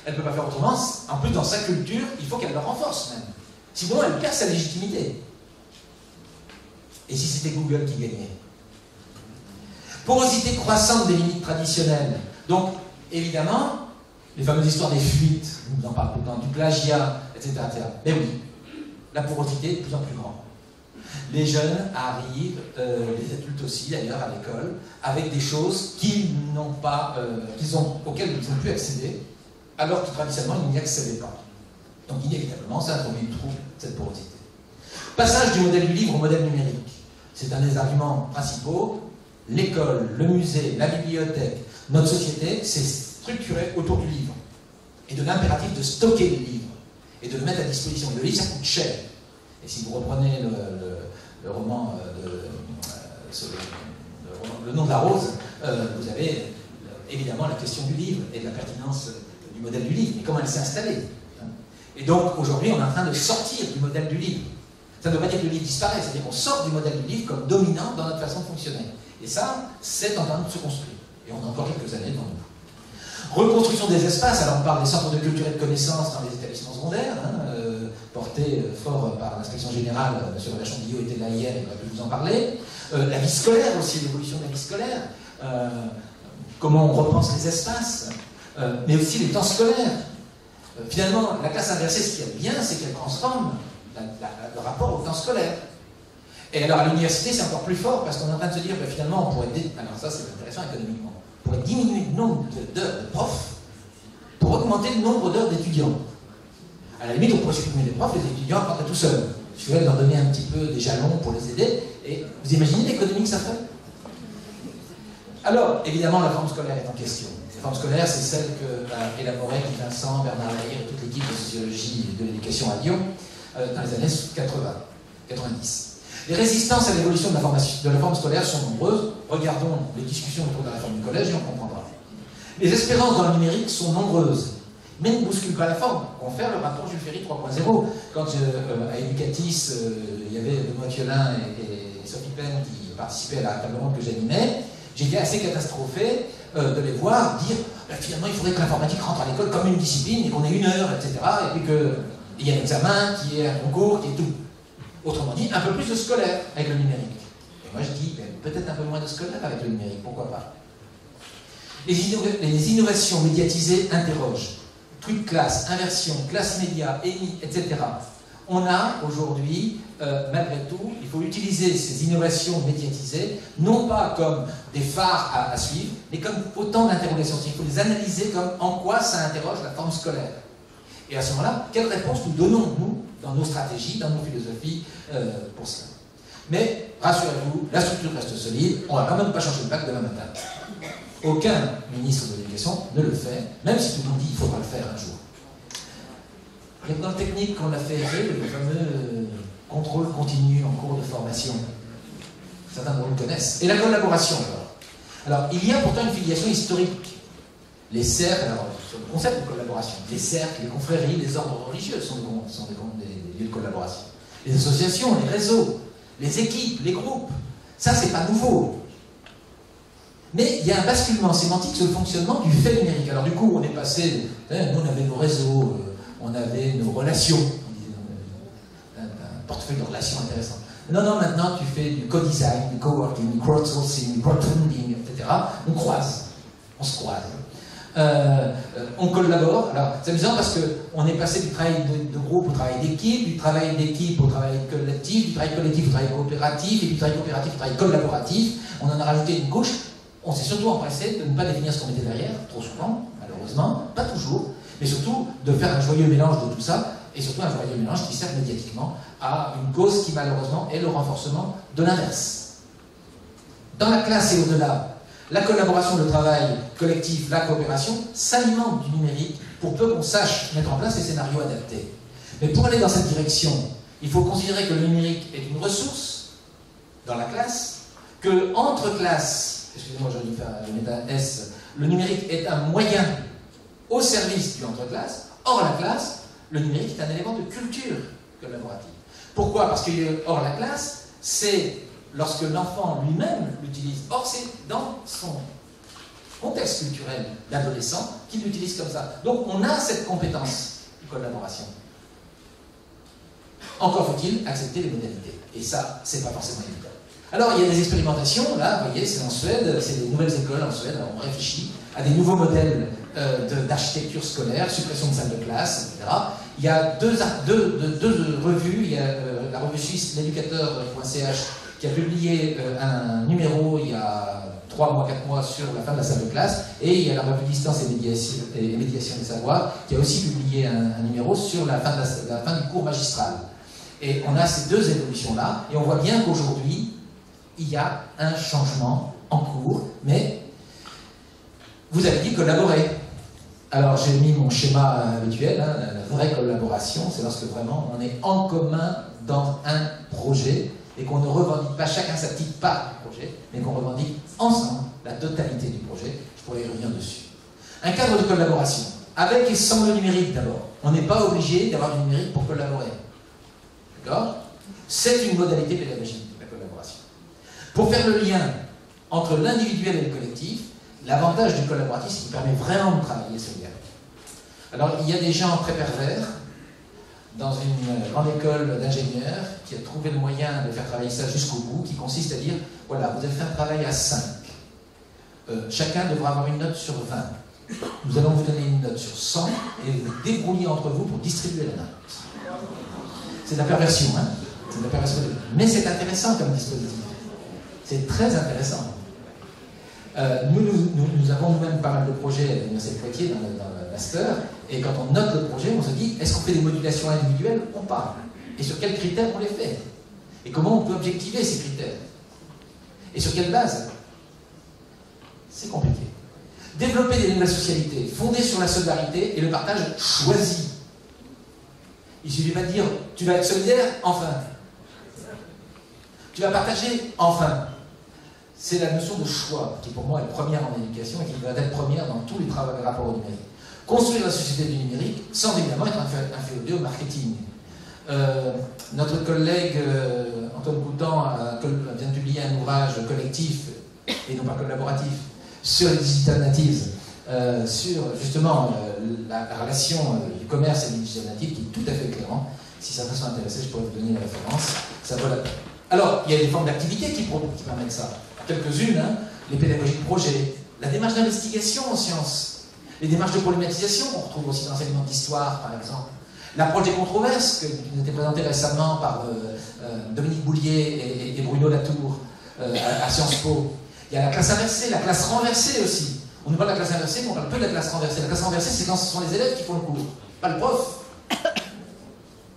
Elle ne peut pas faire autrement. En plus, dans sa culture, il faut qu'elle le renforce même. Sinon, elle perd sa légitimité. Et si c'était Google qui gagnait? Porosité croissante des limites traditionnelles. Donc, évidemment, Les fameuses histoires des fuites, on nous en parle tout le temps, du plagiat, etc., etc. Mais oui, la porosité est de plus en plus grande. Les jeunes arrivent, les adultes aussi d'ailleurs à l'école, avec des choses auxquelles ils n'ont pu accéder, alors que traditionnellement ils n'y accédaient pas. Donc inévitablement, ça introduit le trou, cette porosité. Passage du modèle du livre au modèle numérique. C'est un des arguments principaux. L'école, le musée, la bibliothèque, notre société s'est structurée autour du livre et de l'impératif de stocker le livre et de le mettre à disposition. Le livre, ça coûte cher. Et si vous reprenez le roman, le nom de la rose, vous avez évidemment la question du livre et de la pertinence du modèle du livre. Mais comment elle s'est installée? Et donc aujourd'hui, on est en train de sortir du modèle du livre. Ça ne veut pas dire que le livre disparaît, c'est-à-dire qu'on sort du modèle du livre comme dominant dans notre façon de fonctionner. Et ça, c'est en train de se construire. Et on a encore quelques années devant nous. Reconstruction des espaces, alors on parle des centres de culture et de connaissances dans les établissements secondaires, portés fort par l'inspection générale, M. Robert-Chandillot était là hier, il va pu vous en parler. La vie scolaire aussi, l'évolution de la vie scolaire, comment on repense les espaces, mais aussi les temps scolaires. Finalement, la classe inversée, ce qui est bien, c'est qu'elle transforme le rapport au temps scolaire. Et alors à l'université, c'est encore plus fort, parce qu'on est en train de se dire, finalement, on pourrait... Alors ça, c'est intéressant économiquement. On pourrait diminuer le nombre d'heures de profs pour augmenter le nombre d'heures d'étudiants. À la limite, on pourrait supprimer les profs, les étudiants apprendraient tout seuls. Il suffit leur donner un petit peu des jalons pour les aider. Et vous imaginez l'économie que ça fait? Alors, évidemment, la forme scolaire est en question. La forme scolaire, c'est celle que élaboré Guy Vincent, Bernard Lahire et toute l'équipe de sociologie et de l'éducation à Lyon dans les années 90. Les résistances à l'évolution de la forme scolaire sont nombreuses. Regardons les discussions autour de la réforme du collège et on comprendra. Les espérances dans le numérique sont nombreuses, mais ne bousculent pas la forme. Confère le rapport Jules Ferry 3.0. Quand à Educatis, il y avait Benoît Thiolin et Sophie Penn qui participaient à la table ronde que j'animais, j'étais assez catastrophé de les voir dire finalement il faudrait que l'informatique rentre à l'école comme une discipline et qu'on ait 1 heure, etc. Et puis qu'il y ait un examen, qu'il y ait un concours, qu'il y ait tout. Autrement dit, un peu plus de scolaire avec le numérique. Et moi je dis, peut-être un peu moins de scolaire avec le numérique, pourquoi pas. Les innovations médiatisées interrogent. Truc de classe, inversion, classe média, EMI, etc. On a aujourd'hui, malgré tout, il faut utiliser ces innovations médiatisées, non pas comme des phares à suivre, mais comme autant d'interrogations. Il faut les analyser comme en quoi ça interroge la forme scolaire. Et à ce moment-là, quelle réponse nous donnons, nous, dans nos stratégies, dans nos philosophies, pour cela. Mais, rassurez-vous, la structure reste solide, on ne va quand même pas changer le bac demain matin. Aucun ministre de l'Éducation ne le fait, même si tout le monde dit qu'il faudra le faire un jour. Il y a dans le technique qu'on a fait le fameux contrôle continu en cours de formation. Certains d'entre vous le connaissent. Et la collaboration, alors, il y a pourtant une filiation historique. Les cercles, alors, sur le concept de collaboration, les cercles, les confréries, les ordres religieux sont des lieux de collaboration. Les associations, les réseaux, les équipes, les groupes, ça c'est pas nouveau. Mais il y a un basculement sémantique sur le fonctionnement du fait numérique. Alors du coup, on est passé, nous on avait nos réseaux, on avait nos relations, un portefeuille de relations intéressant. Non, maintenant tu fais du co-design, du co-working, du crowdsourcing, du crowdfunding, etc. On croise, on se croise. On collabore. Alors, c'est amusant parce qu'on est passé du travail de groupe au travail d'équipe, du travail d'équipe au travail collectif, du travail collectif au travail coopératif, et du travail coopératif au travail collaboratif. On en a rajouté une couche. On s'est surtout empressé de ne pas définir ce qu'on mettait derrière, trop souvent, malheureusement, pas toujours, mais surtout de faire un joyeux mélange de tout ça, et surtout un joyeux mélange qui sert médiatiquement à une cause qui, malheureusement, est le renforcement de l'inverse. Dans la classe et au-delà, la collaboration, le travail collectif, la coopération s'alimente du numérique pour peu qu'on sache mettre en place les scénarios adaptés. Mais pour aller dans cette direction, il faut considérer que le numérique est une ressource dans la classe, que entre classes, excusez-moi, j'aurais dû faire le méta S, le numérique est un moyen au service du entre-classe. Hors la classe, le numérique est un élément de culture collaborative. Pourquoi? Parce que hors la classe, c'est lorsque l'enfant lui-même l'utilise. Or, c'est dans son contexte culturel d'adolescent qu'il l'utilise comme ça. Donc, on a cette compétence de collaboration. Encore faut-il accepter les modalités. Et ça, c'est pas forcément évident. Alors, il y a des expérimentations, là, vous voyez, c'est en Suède, c'est des nouvelles écoles en Suède, on réfléchit à des nouveaux modèles d'architecture scolaire, suppression de salles de classe, etc. Il y a deux revues, il y a la revue suisse l'éducateur.ch qui a publié un numéro il y a 3 mois, 4 mois sur la fin de la salle de classe, et il y a la revue Distance et Médiation des Savoirs qui a aussi publié un numéro sur la fin du cours magistral. Et on a ces deux évolutions-là, et on voit bien qu'aujourd'hui, il y a un changement en cours, mais vous avez dit collaborer. Alors j'ai mis mon schéma habituel, hein, la vraie collaboration, c'est lorsque vraiment on est en commun dans un projet et qu'on ne revendique pas chacun sa petite part du projet, mais qu'on revendique ensemble la totalité du projet. Je pourrais y revenir dessus. Un cadre de collaboration, avec et sans le numérique d'abord. On n'est pas obligé d'avoir du numérique pour collaborer. D'accord? C'est une modalité pédagogique, la collaboration. Pour faire le lien entre l'individuel et le collectif, l'avantage du collaboratif, c'est qu'il permet vraiment de travailler ce lien. Alors, il y a des gens très pervers dans une grande école d'ingénieurs qui a trouvé le moyen de faire travailler ça jusqu'au bout, qui consiste à dire, voilà, vous avez fait un travail à 5. Chacun devra avoir une note sur 20. Nous allons vous donner une note sur 100 et vous débrouillez entre vous pour distribuer la note. C'est de la perversion, hein? C'est de la perversion. Mais c'est intéressant comme dispositif. C'est très intéressant. Nous avons nous-mêmes pas mal de projets à l'Université de Poitiers dans le master, et quand on note le projet, on se dit, est-ce qu'on fait des modulations individuelles ou pas? Et sur quels critères on les fait? Et comment on peut objectiver ces critères? Et sur quelle base? C'est compliqué. Développer des nouvelles socialités fondées sur la solidarité et le partage choisi. Il suffit pas de dire, tu vas être solidaire, enfin. Tu vas partager, enfin. C'est la notion de choix qui, pour moi, est première en éducation et qui doit être première dans tous les rapports au numérique. Construire la société du numérique sans évidemment être inféodé au marketing. Notre collègue Antoine Coutan vient de publier un ouvrage collectif et non pas collaboratif sur les digital natives, sur justement la relation du commerce et des digital natives qui est tout à fait éclairant. Si ça vous intéresse, je pourrais vous donner la référence. Ça vaut la peine. Alors, il y a des formes d'activité qui permettent ça. Quelques-unes, hein, les pédagogies de projet, la démarche d'investigation en sciences, les démarches de problématisation qu'on retrouve aussi dans l'enseignement d'histoire, par exemple, l'approche des controverses qui nous a été présentée récemment par Dominique Boulier et Bruno Latour à Sciences Po. Il y a la classe inversée, la classe renversée aussi. On nous parle de la classe inversée, mais on parle peu de la classe renversée. La classe renversée, c'est quand ce sont les élèves qui font le cours, pas le prof.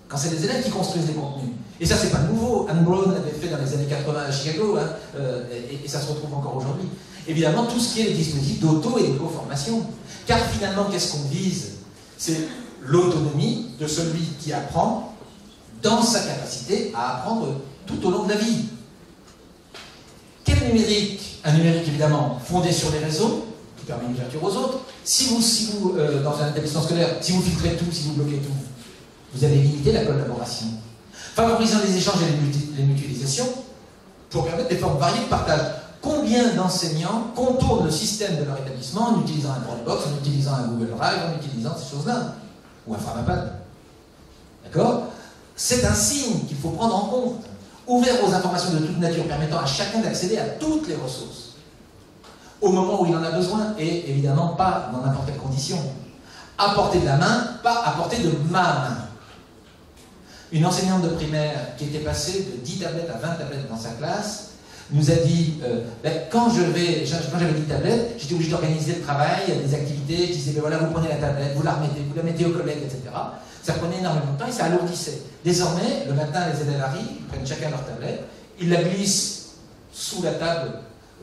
Quand c'est les élèves qui construisent les contenus. Et ça, c'est pas nouveau. Anne Brown l'avait fait dans les années 80 à Chicago, hein, et ça se retrouve encore aujourd'hui. Évidemment, tout ce qui est les dispositifs d'auto et de co-formation. Car finalement, qu'est-ce qu'on vise? C'est l'autonomie de celui qui apprend dans sa capacité à apprendre tout au long de la vie. Quel numérique? Un numérique, évidemment, fondé sur les réseaux, qui permet une ouverture aux autres. Si vous dans un établissement scolaire, si vous filtrez tout, si vous bloquez tout, vous allez limiter la collaboration. Favorisant les échanges et les mutualisations pour permettre des formes variées de partage. Combien d'enseignants contournent le système de leur établissement en utilisant un Dropbox, en utilisant un Google Drive, en utilisant ces choses-là? Ou un Pharmapad. D'accord? C'est un signe qu'il faut prendre en compte. Ouvert aux informations de toute nature, permettant à chacun d'accéder à toutes les ressources. Au moment où il en a besoin, et évidemment pas dans n'importe quelle condition. À portée de la main, pas à portée de ma main. Une enseignante de primaire qui était passée de 10 tablettes à 20 tablettes dans sa classe nous a dit quand j'avais 10 tablettes, j'étais obligé d'organiser le travail, des activités, je disais voilà, vous prenez la tablette, vous la mettez aux collègues, etc. Ça prenait énormément de temps et ça alourdissait. Désormais, le matin, les élèves arrivent, ils prennent chacun leur tablette, ils la glissent sous la table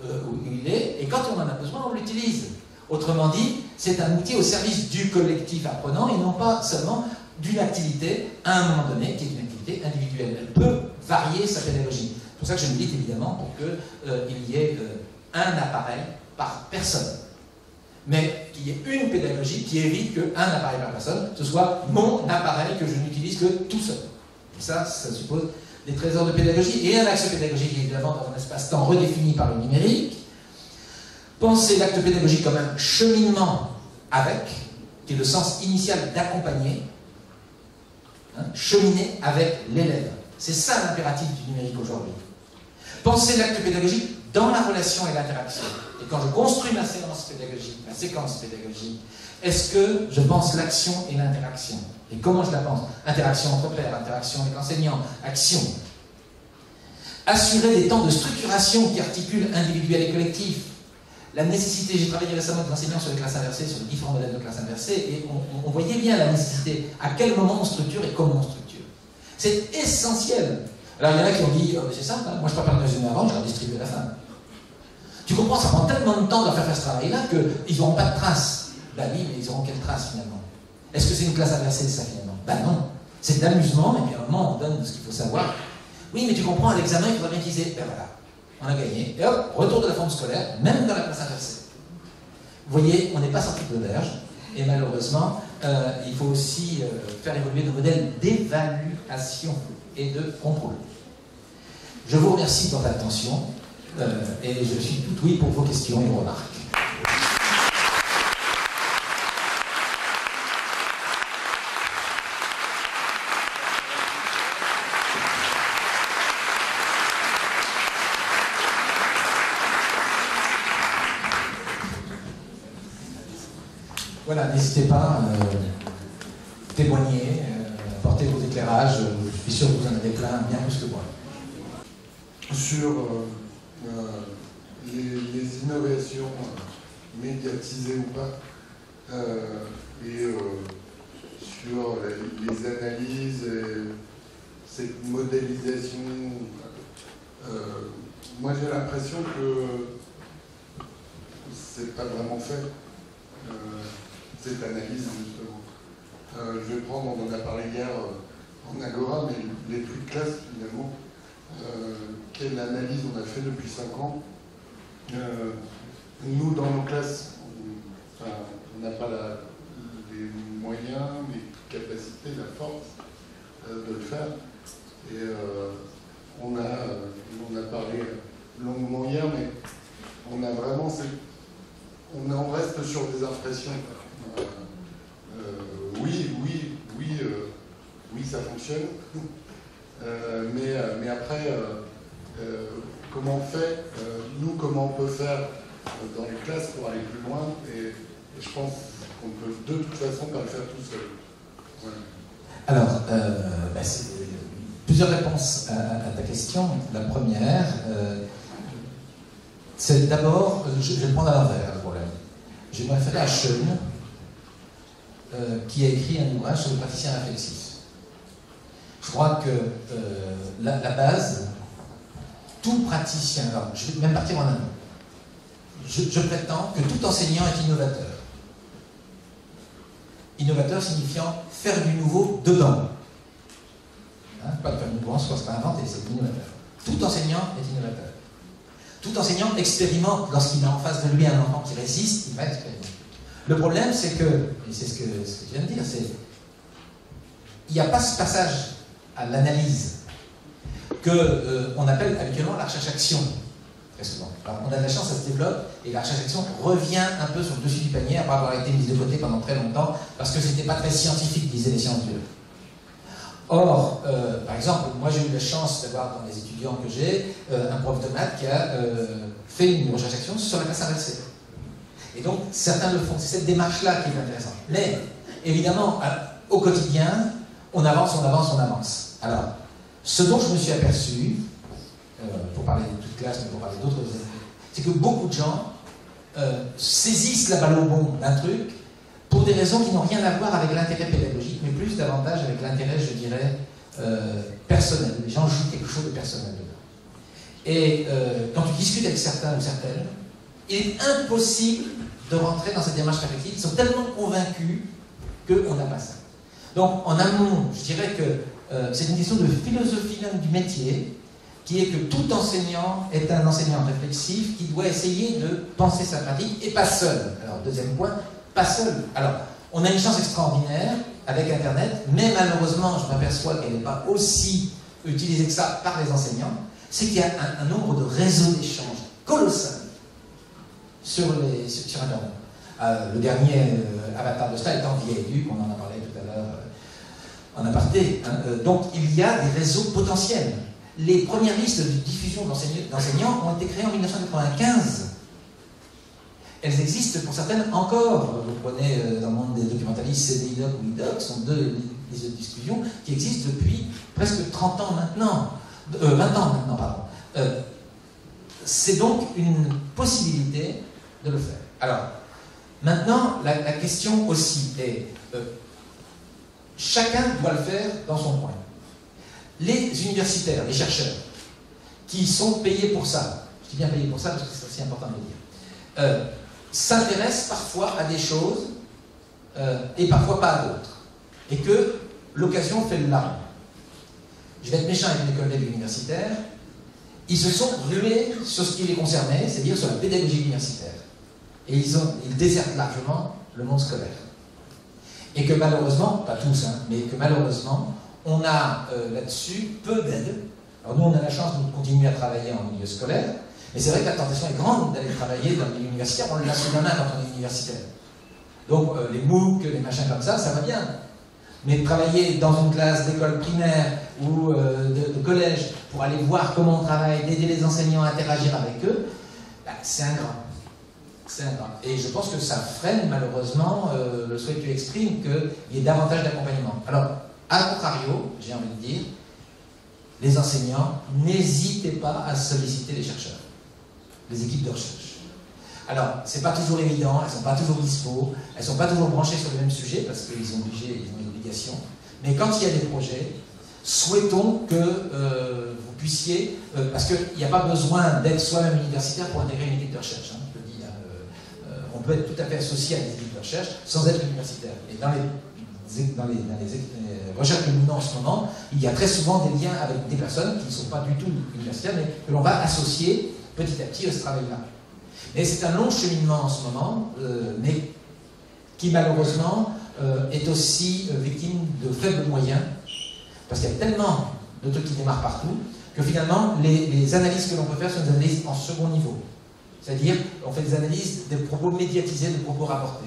où il est, et quand on en a besoin, on l'utilise. Autrement dit, c'est un outil au service du collectif apprenant et non pas seulement d'une activité, à un moment donné, qui est une activité individuelle. Elle peut varier sa pédagogie. C'est pour ça que je milite évidemment pour qu'il y ait un appareil par personne. Mais qu'il y ait une pédagogie qui évite qu'un appareil par personne, ce soit mon appareil que je n'utilise que tout seul. Et ça suppose des trésors de pédagogie et un axe pédagogique évidemment dans un espace-temps redéfini par le numérique. Pensez l'acte pédagogique comme un cheminement avec, qui est le sens initial d'accompagner, cheminer avec l'élève. C'est ça l'impératif du numérique aujourd'hui. Pensez l'acte pédagogique dans la relation et l'interaction, et quand je construis ma séance pédagogique, ma séquence pédagogique, est-ce que je pense l'action et l'interaction? Et comment je la pense? Interaction entre pairs, interaction avec l'enseignant, action. Assurer des temps de structuration qui articulent individuel et collectif. La nécessité, j'ai travaillé récemment avec l'enseignant sur les classes inversées, sur les différents modèles de classes inversées, et on voyait bien la nécessité, à quel moment on structure et comment on structure. C'est essentiel. Alors il y en a qui ont dit, oh, c'est simple, hein, moi je prépare le résumé avant, je la distribue à la fin. Tu comprends, ça prend tellement de temps de leur faire ce travail-là qu'ils n'auront pas de traces. Ben oui, mais ils auront quelle trace finalement? Est-ce que c'est une classe inversée, ça finalement? Ben non. C'est de l'amusement, mais puis à un moment on donne ce qu'il faut savoir. Oui, mais tu comprends, à l'examen, il faudra bien utiliser. Ben voilà, on a gagné. Et hop, retour de la forme scolaire, même dans la classe inversée. Vous voyez, on n'est pas sorti de l'auberge, et malheureusement, il faut aussi faire évoluer nos modèles d'évaluation et de contrôle. Je vous remercie pour votre attention, et je suis tout oui pour vos questions et vos remarques. Voilà, n'hésitez pas à témoigner, apporter vos éclairages. Je suis sûr que vous en avez plein, bien plus que moi. Sur les innovations médiatisées ou pas, et sur les analyses, et cette modélisation, moi j'ai l'impression que c'est pas vraiment fait. Cette analyse justement. Je vais prendre, on en a parlé hier en Agora, mais les prix de classe finalement, quelle analyse on a fait depuis 5 ans. Nous dans nos classes, on n'a pas les moyens, les capacités, la force de le faire. Et on a parlé longuement hier, mais on a vraiment on reste sur des impressions. Oui, ça fonctionne. Mais après, comment on fait, nous, comment on peut faire dans les classes pour aller plus loin, et je pense qu'on ne peut de toute façon pas le faire tout seul. Voilà. Alors, plusieurs réponses à ta question. La première, c'est d'abord, je vais le prendre à l'envers, le problème. J'ai référé à Schoen, qui a écrit un ouvrage sur le praticien réflexif. Je crois que la base, tout praticien, alors je vais même partir en amont, je prétends que tout enseignant est innovateur. Innovateur signifiant faire du nouveau dedans. Hein, pas de faire du nouveau en soi, c'est pas inventer, c'est innovateur. Tout enseignant est innovateur. Tout enseignant expérimente lorsqu'il a en face de lui un enfant qui résiste, il va expérimenter. Le problème, c'est que, et c'est ce que tu viens de dire, c'est il n'y a pas ce passage à l'analyse qu'on appelle habituellement la recherche-action, très souvent. Alors, on a de la chance, ça se développe, et la recherche-action revient un peu sur le dessus du panier, après avoir été mise de côté pendant très longtemps, parce que c'était pas très scientifique, disaient les sciences dures. Or, par exemple, moi j'ai eu la chance d'avoir dans les étudiants que j'ai un prof de maths qui a fait une recherche-action sur la classe inversée. Et donc, certains le font. C'est cette démarche-là qui est intéressante. Mais, évidemment, au quotidien, on avance, on avance, on avance. Alors, ce dont je me suis aperçu, pour parler de toute classe, mais pour parler d'autres, c'est que beaucoup de gens saisissent la balle au bond d'un truc pour des raisons qui n'ont rien à voir avec l'intérêt pédagogique, mais plus davantage avec l'intérêt, je dirais, personnel. Les gens jouent quelque chose de personnel dedans. Et quand tu discutes avec certains ou certaines, il est impossible de rentrer dans cette démarche réflexive. Ils sont tellement convaincus qu'on n'a pas ça. Donc, en amont, je dirais que c'est une question de philosophie même du métier, qui est que tout enseignant est un enseignant réflexif qui doit essayer de penser sa pratique, et pas seul. Alors, deuxième point, pas seul. Alors, on a une chance extraordinaire avec Internet, mais malheureusement, je m'aperçois qu'elle n'est pas aussi utilisée que ça par les enseignants, c'est qu'il y a un nombre de réseaux d'échanges colossal sur Internet. Le dernier avatar de cela étant Vieille-Duc, on en a parlé tout à l'heure en aparté. Donc il y a des réseaux potentiels. Les premières listes de diffusion d'enseignants ont été créées en 1995. Elles existent pour certaines encore. Vous prenez dans le monde des documentalistes, CDIDoc ou IDoc, sont deux listes de diffusion qui existent depuis presque 30 ans maintenant. 20 ans maintenant, pardon. C'est donc une possibilité de le faire. Alors, maintenant, la question aussi est, chacun doit le faire dans son coin. Les universitaires, les chercheurs, qui sont payés pour ça, je dis bien payés pour ça parce que c'est aussi important de le dire, s'intéressent parfois à des choses et parfois pas à d'autres. Et que l'occasion fait le larron. Je vais être méchant avec mes collègues universitaires, ils se sont rués sur ce qui les concernait, c'est-à-dire sur la pédagogie universitaire. Et ils désertent largement le monde scolaire. Et que malheureusement, pas tous, hein, mais que malheureusement, on a là-dessus peu d'aide. Alors nous, on a la chance de continuer à travailler en milieu scolaire, mais c'est vrai que la tentation est grande d'aller travailler dans le milieu universitaire, on l'a sous la main quand on est universitaire. Donc les MOOC, les machins comme ça va bien. Mais travailler dans une classe d'école primaire ou de collège pour aller voir comment on travaille, d'aider les enseignants à interagir avec eux, bah, c'est ingrat. C'est ingrat. Et je pense que ça freine malheureusement le souhait que tu exprimes qu'il y ait davantage d'accompagnement. Alors, à contrario, j'ai envie de dire, les enseignants, n'hésitez pas à solliciter les chercheurs, les équipes de recherche. Alors, c'est pas toujours évident, elles sont pas toujours dispo, elles sont pas toujours branchées sur le même sujet parce qu'ils ont une obligation. Mais quand il y a des projets, souhaitons que vous puissiez, parce qu'il n'y a pas besoin d'être soi-même universitaire pour intégrer une équipe de recherche. Hein, je le dis, on peut être tout à fait associé à des équipes de recherche sans être universitaire. Et dans les recherches que nous menons en ce moment, il y a très souvent des liens avec des personnes qui ne sont pas du tout universitaires, mais que l'on va associer petit à petit à ce travail-là. Et c'est un long cheminement en ce moment, mais qui malheureusement est aussi victime de faibles moyens, parce qu'il y a tellement de trucs qui démarrent partout, que finalement les analyses que l'on peut faire sont des analyses en second niveau. C'est-à-dire, on fait des analyses des propos médiatisés, des propos rapportés.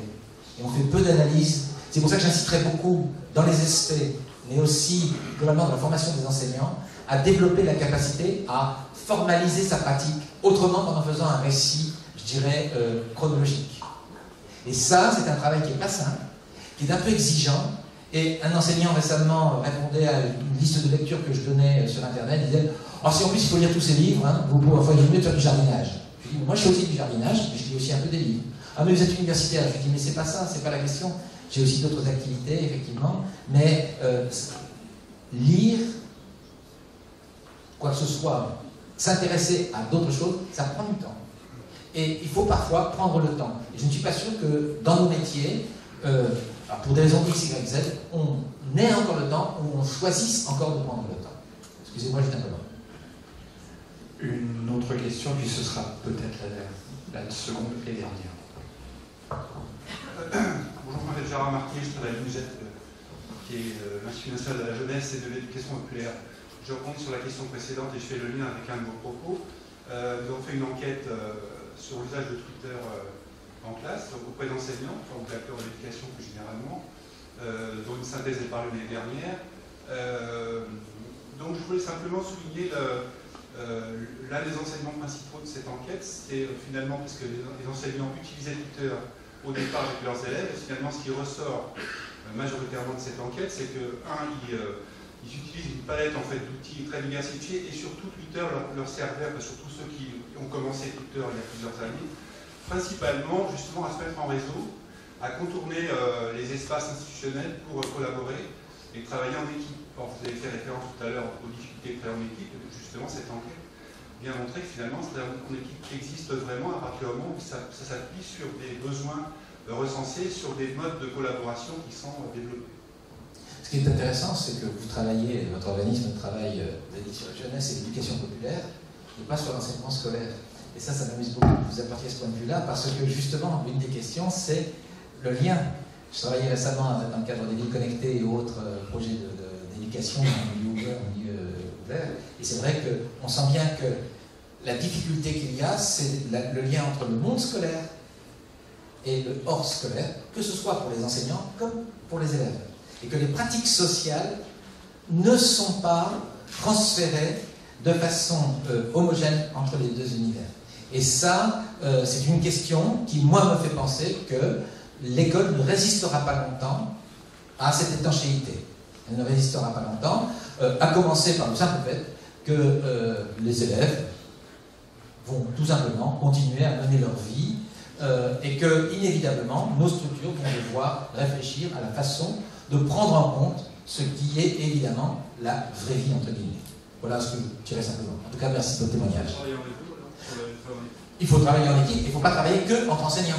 Et on fait peu d'analyses. C'est pour ça que j'inciterai beaucoup dans les SP, mais aussi globalement dans la formation des enseignants, à développer la capacité à formaliser sa pratique autrement qu'en faisant un récit, je dirais, chronologique. Et ça, c'est un travail qui n'est pas simple, qui est un peu exigeant. Et un enseignant récemment répondait à une liste de lectures que je donnais sur Internet, il disait « Oh, si en plus il faut lire tous ces livres, hein, il faut mieux faire du jardinage. » Je dis « Moi je fais aussi du jardinage, mais je lis aussi un peu des livres. » « Ah mais vous êtes universitaire. » Je lui dis « Mais c'est pas ça, c'est pas la question. J'ai aussi d'autres activités, effectivement. Mais lire, quoi que ce soit, s'intéresser à d'autres choses, ça prend du temps. Et il faut parfois prendre le temps. Et je ne suis pas sûr que dans nos métiers, pour des raisons X, Y, Z, on ait encore le temps ou on choisisse encore de prendre le temps. Excusez-moi, j'étais un peu long. Une autre question, puis ce sera peut-être la seconde et dernière. Bonjour, je m'appelle Gérard Marquet, je travaille à l'UNIGET, qui est l'Institut national de la jeunesse et de l'éducation populaire. Je reprends sur la question précédente et je fais le lien avec un de vos propos. Nous avons fait une enquête sur l'usage de Twitter en classe, auprès d'enseignants, enfin, ou d'acteurs de l'éducation plus généralement, dont une synthèse est parue l'année dernière. Donc je voulais simplement souligner l'un des enseignements principaux de cette enquête, c'est finalement, parce que les enseignants utilisaient Twitter au départ avec leurs élèves, et finalement ce qui ressort majoritairement de cette enquête, c'est que, ils utilisent une palette en fait, d'outils très diversifiés, et surtout Twitter leur servait, surtout ceux qui ont commencé Twitter il y a plusieurs années, principalement justement à se mettre en réseau, à contourner les espaces institutionnels pour collaborer et travailler en équipe. Or, vous avez fait référence tout à l'heure aux difficultés de travailler en équipe, et justement cette enquête vient montrer que finalement c'est une équipe qui existe vraiment à partir du moment où ça s'appuie sur des besoins recensés, sur des modes de collaboration qui sont développés. Ce qui est intéressant, c'est que vous travaillez, votre organisme travaille sur la jeunesse et l'éducation populaire, et pas sur l'enseignement scolaire. Et ça m'amuse beaucoup que vous apportiez ce point de vue-là, parce que justement, une des questions, c'est le lien. Je travaillais récemment dans le cadre des villes connectées et autres projets d'éducation en milieu ouvert, et c'est vrai qu'on sent bien que la difficulté qu'il y a, c'est le lien entre le monde scolaire et le hors scolaire, que ce soit pour les enseignants comme pour les élèves. Et que les pratiques sociales ne sont pas transférées de façon homogène entre les deux univers. Et ça, c'est une question qui, moi, me fait penser que l'école ne résistera pas longtemps à cette étanchéité. Elle ne résistera pas longtemps, à commencer par le simple fait que les élèves vont tout simplement continuer à mener leur vie et que, inévitablement, nos structures vont devoir réfléchir à la façon de prendre en compte ce qui est évidemment la vraie vie, entre guillemets. Voilà ce que je dirais simplement. En tout cas, merci de votre témoignage. Il faut travailler en équipe, il ne faut pas travailler que entre enseignants.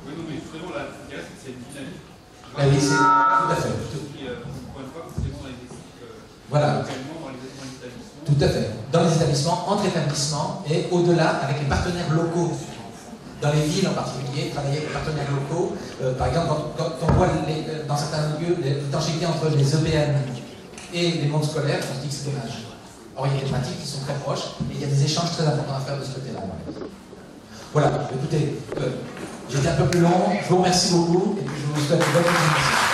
Oui, mais vraiment, là, c'est une dynamique. Oui, c'est tout à fait. Voilà. Tout à fait. Dans les établissements, entre établissements et au-delà avec les partenaires locaux. Dans les villes en particulier, travailler avec les partenaires locaux. Par exemple, quand on voit dans certains lieux l'étanchéité entre les EBM et les mondes scolaires, on se dit que c'est dommage. Or, il y a des pratiques qui sont très proches et il y a des échanges très importants à faire de ce côté-là. Voilà, écoutez, j'étais un peu plus long, je vous remercie beaucoup et puis je vous souhaite une bonne continuation.